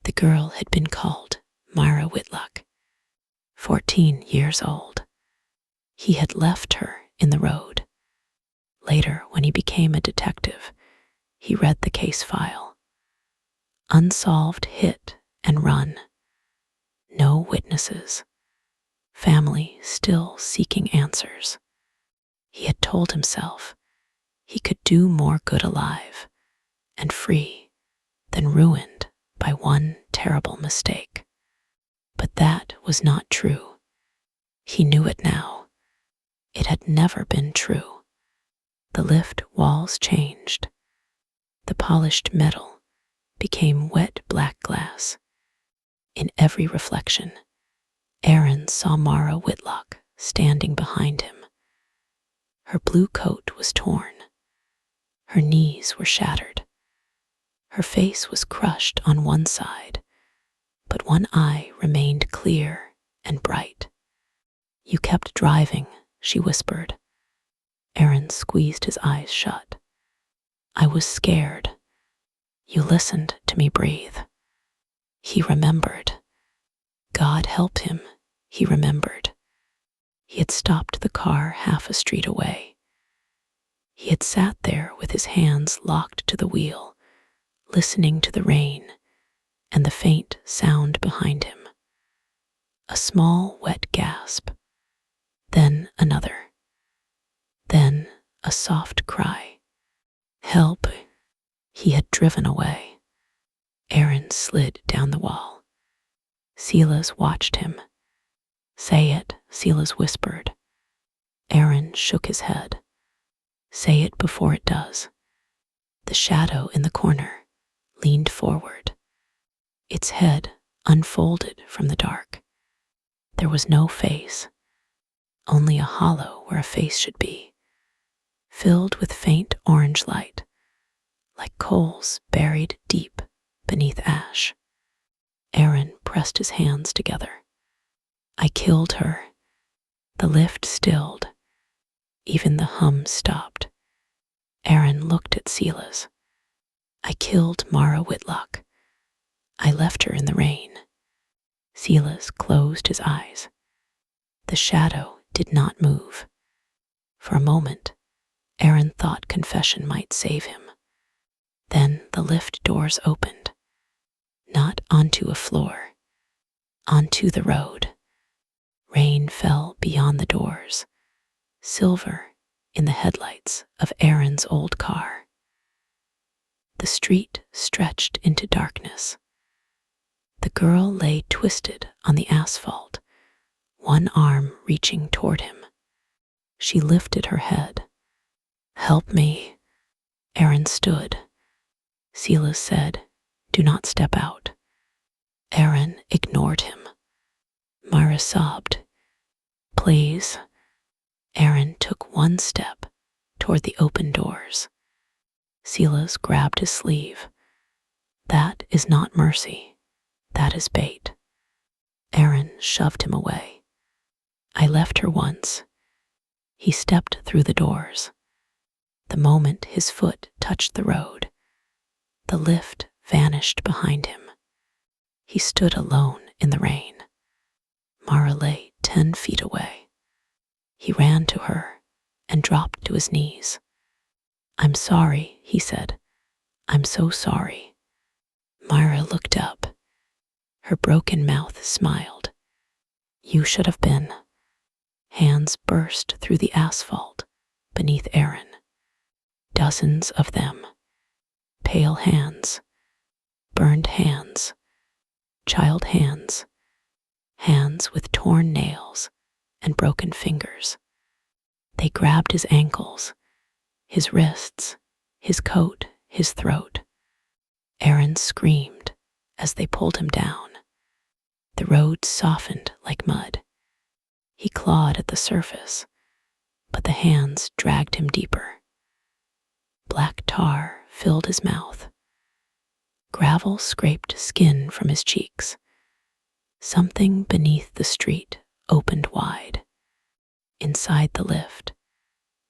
The girl had been called Myra Whitlock, 14 years old. He had left her in the road. Later, when he became a detective, he read the case file. Unsolved hit and run. No witnesses. Family still seeking answers. He had told himself he could do more good alive and free than ruined by one terrible mistake. But that was not true. He knew it now. It had never been true. The lift walls changed. The polished metal became wet black glass. In every reflection, Aaron saw Mara Whitlock standing behind him. Her blue coat was torn. Her knees were shattered. Her face was crushed on one side, but one eye remained clear and bright. You kept driving, she whispered. Aaron squeezed his eyes shut. I was scared. You listened to me breathe. He remembered. God help him, he remembered. He had stopped the car half a street away. He had sat there with his hands locked to the wheel, listening to the rain and the faint sound behind him. A small wet gasp, then another, then a soft cry. Help! He had driven away. Aaron slid down the wall. Silas watched him. Say it, Silas whispered. Aaron shook his head. Say it before it does. The shadow in the corner leaned forward. Its head unfolded from the dark. There was no face, only a hollow where a face should be, filled with faint orange light, like coals buried deep beneath ash. Aaron pressed his hands together. I killed her. The lift stilled. Even the hum stopped. Aaron looked at Silas. I killed Mara Whitlock. I left her in the rain. Silas closed his eyes. The shadow did not move. For a moment, Aaron thought confession might save him. Then the lift doors opened. Not onto a floor, onto the road. Rain fell beyond the doors, silver in the headlights of Aaron's old car. The street stretched into darkness. The girl lay twisted on the asphalt, one arm reaching toward him. She lifted her head. Help me. Aaron stood. Silas said, do not step out. Aaron ignored him. Myra sobbed. Please. Aaron took one step toward the open doors. Silas grabbed his sleeve. That is not mercy. That is bait. Aaron shoved him away. I left her once. He stepped through the doors. The moment his foot touched the road, the lift vanished behind him. He stood alone in the rain. Mara lay 10 feet away. He ran to her and dropped to his knees. I'm sorry, he said. I'm so sorry. Myra looked up. Her broken mouth smiled. You should have been. Hands burst through the asphalt beneath Aaron. Dozens of them. Pale hands, burned hands, child hands, hands with torn nails and broken fingers. They grabbed his ankles, his wrists, his coat, his throat. Aaron screamed as they pulled him down. The road softened like mud. He clawed at the surface, but the hands dragged him deeper. Black tar filled his mouth. Gravel scraped skin from his cheeks. Something beneath the street opened wide. Inside the lift,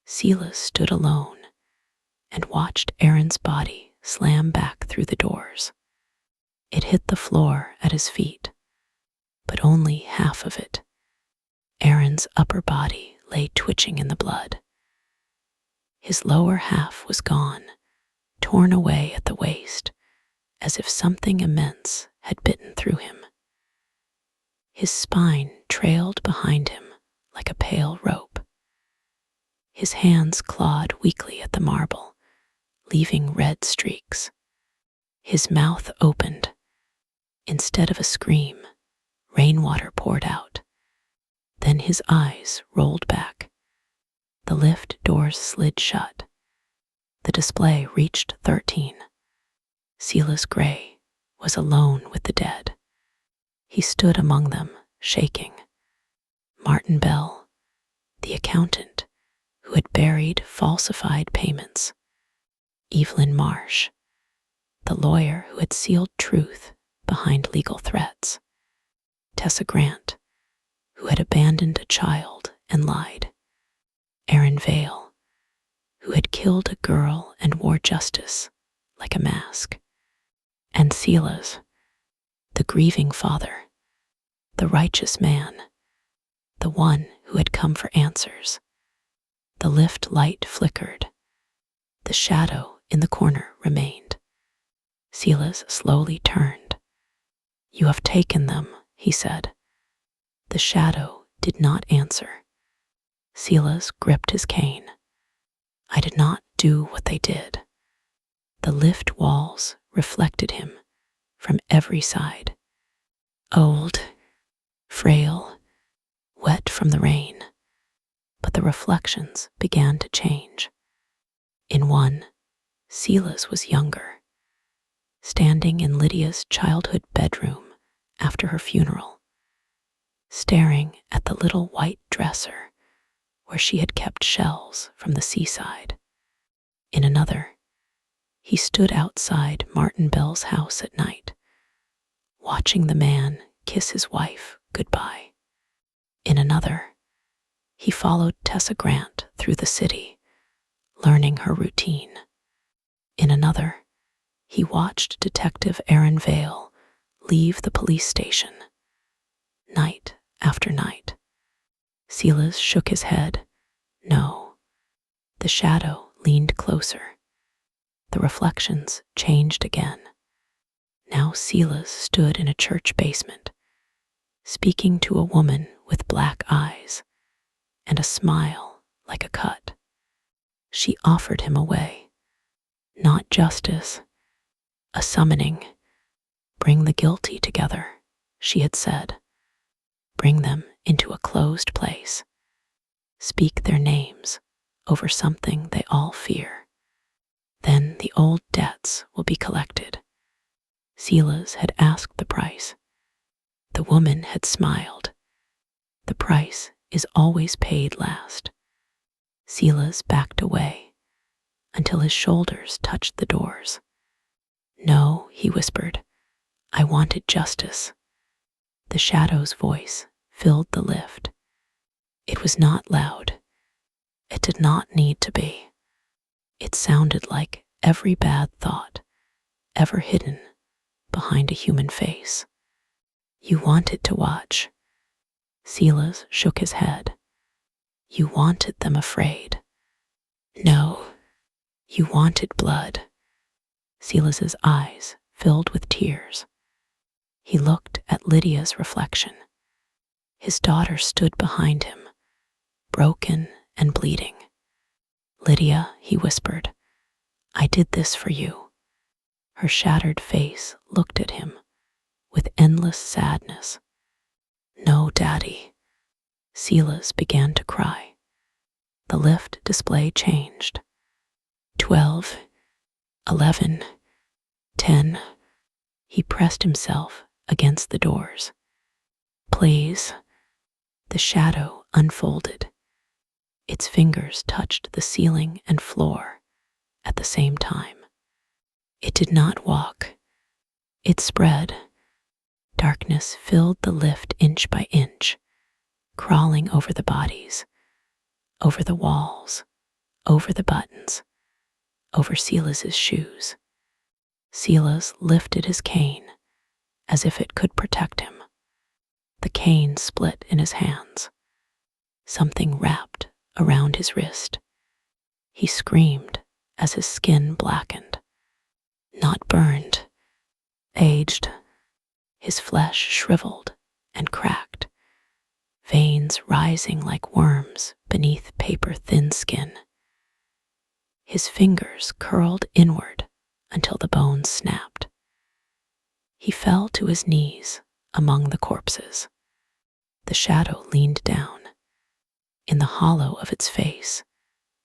Silas stood alone and watched Aaron's body slam back through the doors. It hit the floor at his feet, but only half of it. Aaron's upper body lay twitching in the blood. His lower half was gone, torn away at the waist, as if something immense had bitten through him. His spine trailed behind him like a pale rope. His hands clawed weakly at the marble, leaving red streaks. His mouth opened. Instead of a scream, rainwater poured out. Then his eyes rolled back. The lift doors slid shut. The display reached 13. Silas Gray was alone with the dead. He stood among them, shaking. Martin Bell, the accountant who had buried falsified payments. Evelyn Marsh, the lawyer who had sealed truth behind legal threats. Tessa Grant, who had abandoned a child and lied. Aaron Vale, who had killed a girl and wore justice like a mask. And Silas, the grieving father, the righteous man, the one who had come for answers. The lift light flickered. The shadow in the corner remained. Silas slowly turned. "You have taken them," he said. The shadow did not answer. Silas gripped his cane. "I did not do what they did." The lift walls reflected him from every side. Old, frail, wet from the rain. But the reflections began to change. In one, Silas was younger, standing in Lydia's childhood bedroom after her funeral, staring at the little white dresser where she had kept shells from the seaside. In another, he stood outside Martin Bell's house at night, watching the man kiss his wife goodbye. In another, he followed Tessa Grant through the city, learning her routine. In another, he watched Detective Aaron Vale leave the police station. Night after night. Silas shook his head. No. The shadow leaned closer. The reflections changed again. Now Silas stood in a church basement, speaking to a woman with black eyes and a smile like a cut. She offered him a way, not justice, a summoning. "Bring the guilty together," she had said. "Bring them into a closed place. Speak their names over something they all fear. Then the old debts will be collected." Silas had asked the price. The woman had smiled. The price is always paid last. Silas backed away until his shoulders touched the doors. "No," he whispered. "I wanted justice." The shadow's voice filled the lift. It was not loud. It did not need to be. It sounded like every bad thought ever hidden behind a human face. "You wanted to watch." Silas shook his head. "You wanted them afraid." "No, you wanted blood." Silas's eyes filled with tears. He looked at Lydia's reflection. His daughter stood behind him, broken and bleeding. "Lydia," he whispered, "I did this for you." Her shattered face looked at him with endless sadness. "No, Daddy." Silas began to cry. The lift display changed. 12, 11, 10. He pressed himself against the doors. "Please." The shadow unfolded. Its fingers touched the ceiling and floor at the same time. It did not walk. It spread. Darkness filled the lift inch by inch, crawling over the bodies, over the walls, over the buttons, over Silas's shoes. Silas lifted his cane as if it could protect him. The cane split in his hands. Something wrapped around his wrist. He screamed as his skin blackened. Not burned, aged. His flesh shriveled and cracked, veins rising like worms beneath paper-thin skin. His fingers curled inward until the bones snapped. He fell to his knees among the corpses. The shadow leaned down. In the hollow of its face,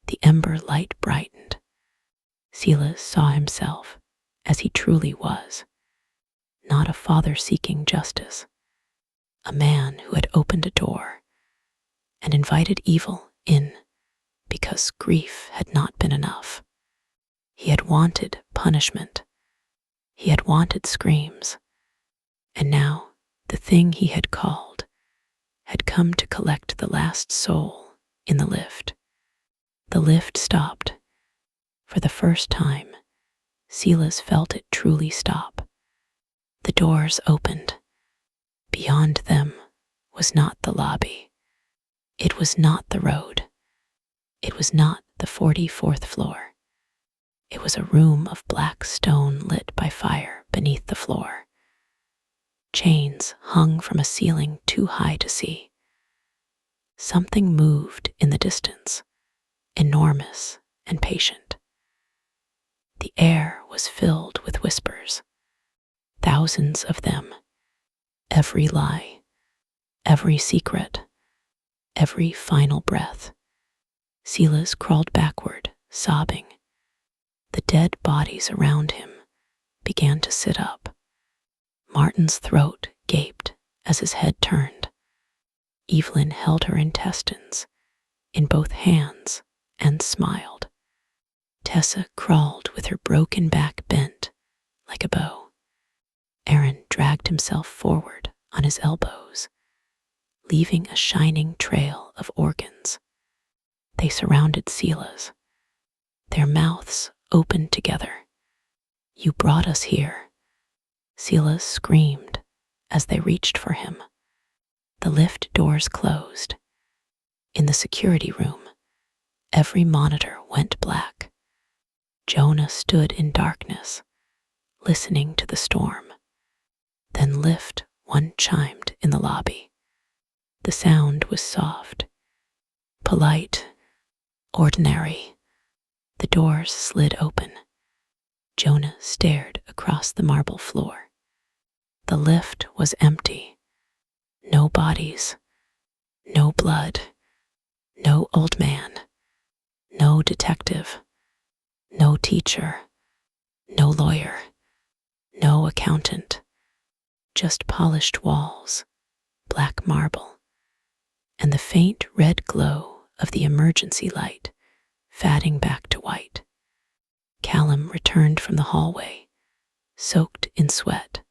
the ember light brightened. Silas saw himself as he truly was, not a father seeking justice, a man who had opened a door and invited evil in because grief had not been enough. He had wanted punishment. He had wanted screams. And now the thing he had called had come to collect the last soul in the lift. The lift stopped. For the first time, Silas felt it truly stop. The doors opened. Beyond them was not the lobby. It was not the road. It was not the 44th floor. It was a room of black stone lit by fire beneath the floor. Chains hung from a ceiling too high to see. Something moved in the distance, enormous and patient. The air was filled with whispers, thousands of them, every lie, every secret, every final breath. Silas crawled backward, sobbing. The dead bodies around him began to sit up. Martin's throat gaped as his head turned. Evelyn held her intestines in both hands and smiled. Tessa crawled with her broken back bent like a bow. Aaron dragged himself forward on his elbows, leaving a shining trail of organs. They surrounded Silas, their mouths opened together. "You brought us here." Silas screamed as they reached for him. The lift doors closed. In the security room, every monitor went black. Jonah stood in darkness, listening to the storm. Then lift 1 chimed in the lobby. The sound was soft, polite, ordinary. The doors slid open. Jonah stared across the marble floor. The lift was empty. No bodies, no blood, no old man, no detective, no teacher, no lawyer, no accountant, just polished walls, black marble, and the faint red glow of the emergency light fading back to white. Callum returned from the hallway, soaked in sweat.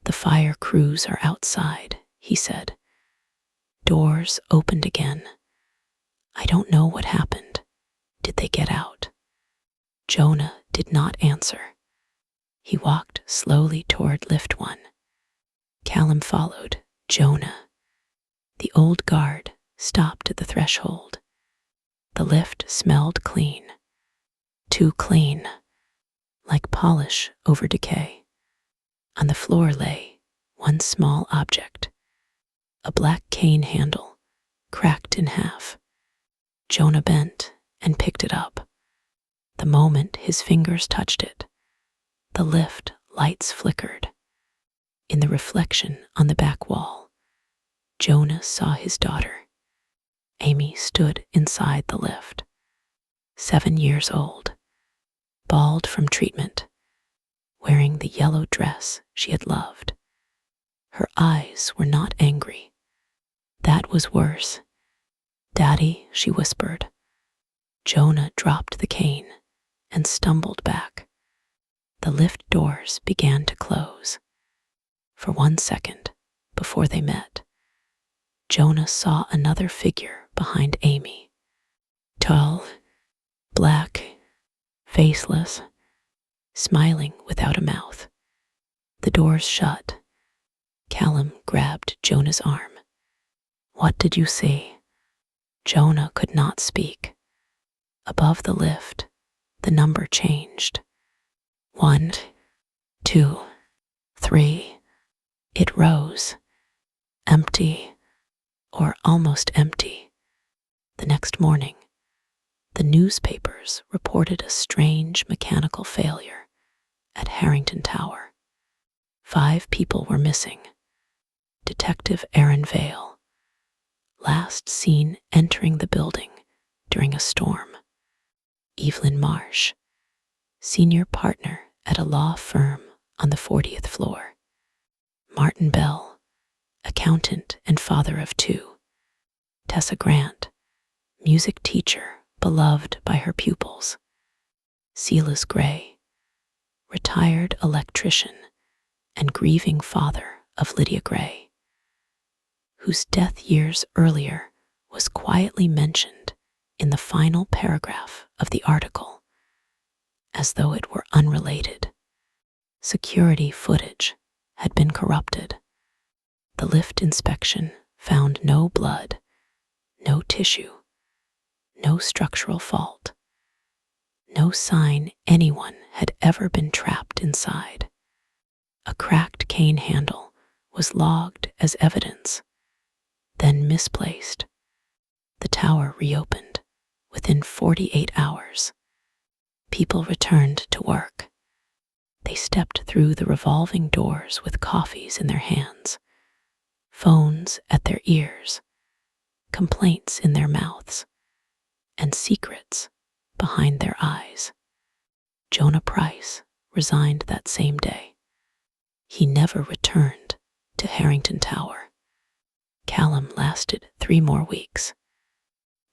"The fire crews are outside," he said. Doors opened again. "I don't know what happened. Did they get out?" Jonah did not answer. He walked slowly toward lift 1. Callum followed Jonah. The old guard stopped at the threshold. The lift smelled clean. Too clean, like polish over decay. On the floor lay one small object, a black cane handle, cracked in half. Jonah bent and picked it up. The moment his fingers touched it, the lift lights flickered. In the reflection on the back wall, Jonah saw his daughter. Amy stood inside the lift, 7 years old, bald from treatment, wearing the yellow dress she had loved. Her eyes were not angry. That was worse. "Daddy," she whispered. Jonah dropped the cane and stumbled back. The lift doors began to close. For 1 second, before they met, Jonah saw another figure behind Amy. Tall, black, faceless, smiling without a mouth. The doors shut. Callum grabbed Jonah's arm. "What did you see?" Jonah could not speak. Above the lift, the number changed. 1, 2, 3. It rose, empty, or almost empty. The next morning, the newspapers reported a strange mechanical failure at Harrington Tower. 5 people were missing. Detective Aaron Vale, last seen entering the building during a storm. Evelyn Marsh, senior partner at a law firm on the 40th floor. Martin Bell, accountant and father of 2. Tessa Grant, music teacher beloved by her pupils. Silas Gray, retired electrician and grieving father of Lydia Gray, whose death years earlier was quietly mentioned in the final paragraph of the article, as though it were unrelated. Security footage had been corrupted. The lift inspection found no blood, no tissue, no structural fault, no sign anyone had ever been trapped inside. A cracked cane handle was logged as evidence, then misplaced. The tower reopened within 48 hours. People returned to work. They stepped through the revolving doors with coffees in their hands, phones at their ears, complaints in their mouths, and secrets behind their eyes. Jonah Price resigned that same day. He never returned to Harrington Tower. Callum lasted 3 more weeks.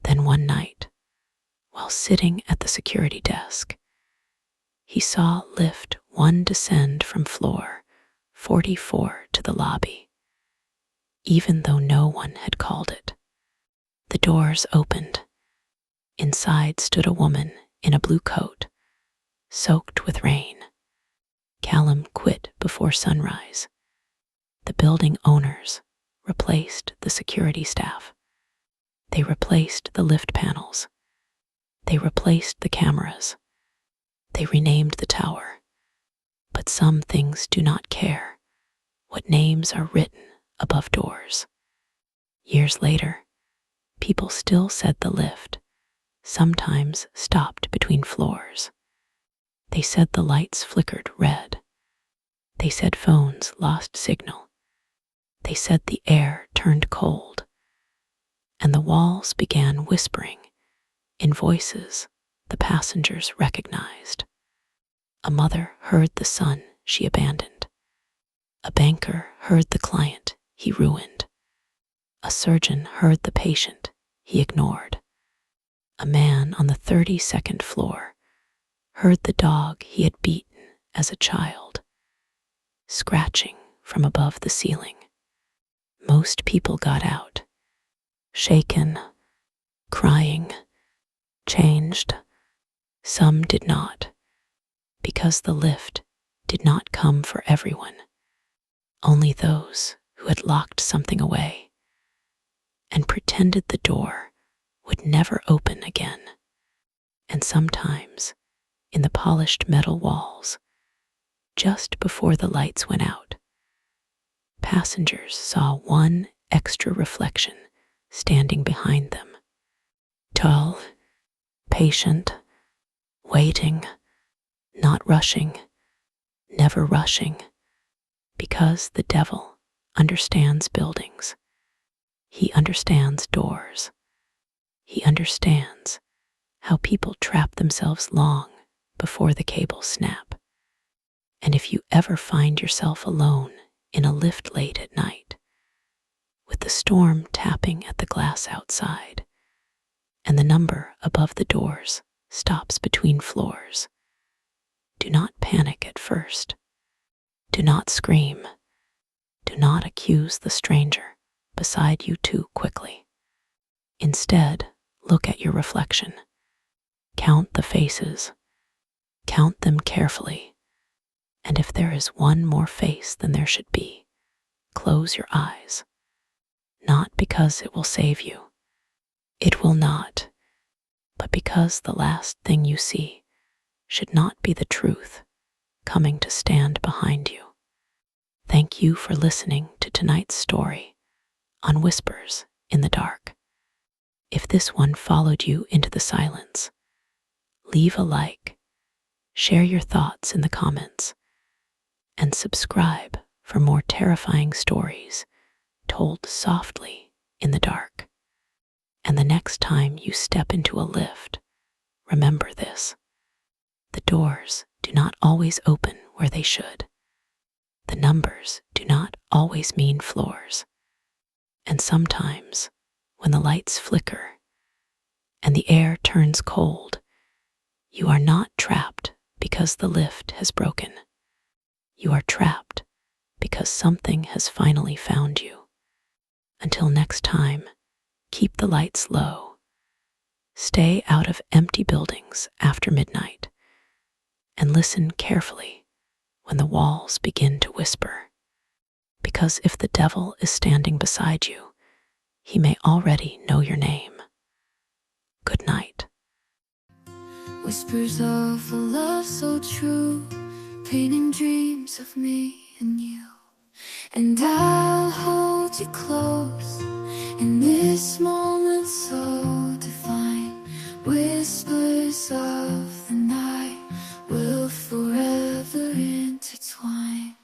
Then one night, while sitting at the security desk, he saw lift 1 descend from floor 44 to the lobby, even though no one had called it. The doors opened. Inside stood a woman in a blue coat, soaked with rain. Callum quit before sunrise. The building owners replaced the security staff. They replaced the lift panels. They replaced the cameras. They renamed the tower. But some things do not care what names are written above doors. Years later, people still said the lift sometimes stopped between floors. They said the lights flickered red. They said phones lost signal. They said the air turned cold. And the walls began whispering in voices the passengers recognized. A mother heard the son she abandoned. A banker heard the client he ruined. A surgeon heard the patient he ignored. A man on the 32nd floor heard the dog he had beaten as a child, scratching from above the ceiling. Most people got out, shaken, crying, changed. Some did not, because the lift did not come for everyone, only those who had locked something away and pretended the door would never open again. And sometimes, in the polished metal walls, just before the lights went out, passengers saw one extra reflection standing behind them. Dull, patient, waiting, not rushing, never rushing, because the devil understands buildings. He understands doors. He understands how people trap themselves long before the cables snap. And if you ever find yourself alone in a lift late at night, with the storm tapping at the glass outside, and the number above the doors stops between floors, do not panic at first. Do not scream. Do not accuse the stranger beside you too quickly. Instead, look at your reflection. Count the faces. Count them carefully. And if there is one more face than there should be, close your eyes. Not because it will save you. It will not. But because the last thing you see should not be the truth coming to stand behind you. Thank you for listening to tonight's story on Whispers in the Dark. If this one followed you into the silence, leave a like, share your thoughts in the comments, and subscribe for more terrifying stories told softly in the dark. And the next time you step into a lift, remember this: the doors do not always open where they should. The numbers do not always mean floors. And sometimes, when the lights flicker and the air turns cold, you are not trapped because the lift has broken. You are trapped because something has finally found you. Until next time, keep the lights low. Stay out of empty buildings after midnight, and listen carefully when the walls begin to whisper. Because if the devil is standing beside you, he may already know your name. Good night. Whispers of a love so true, painting dreams of me and you. And I'll hold you close in this moment.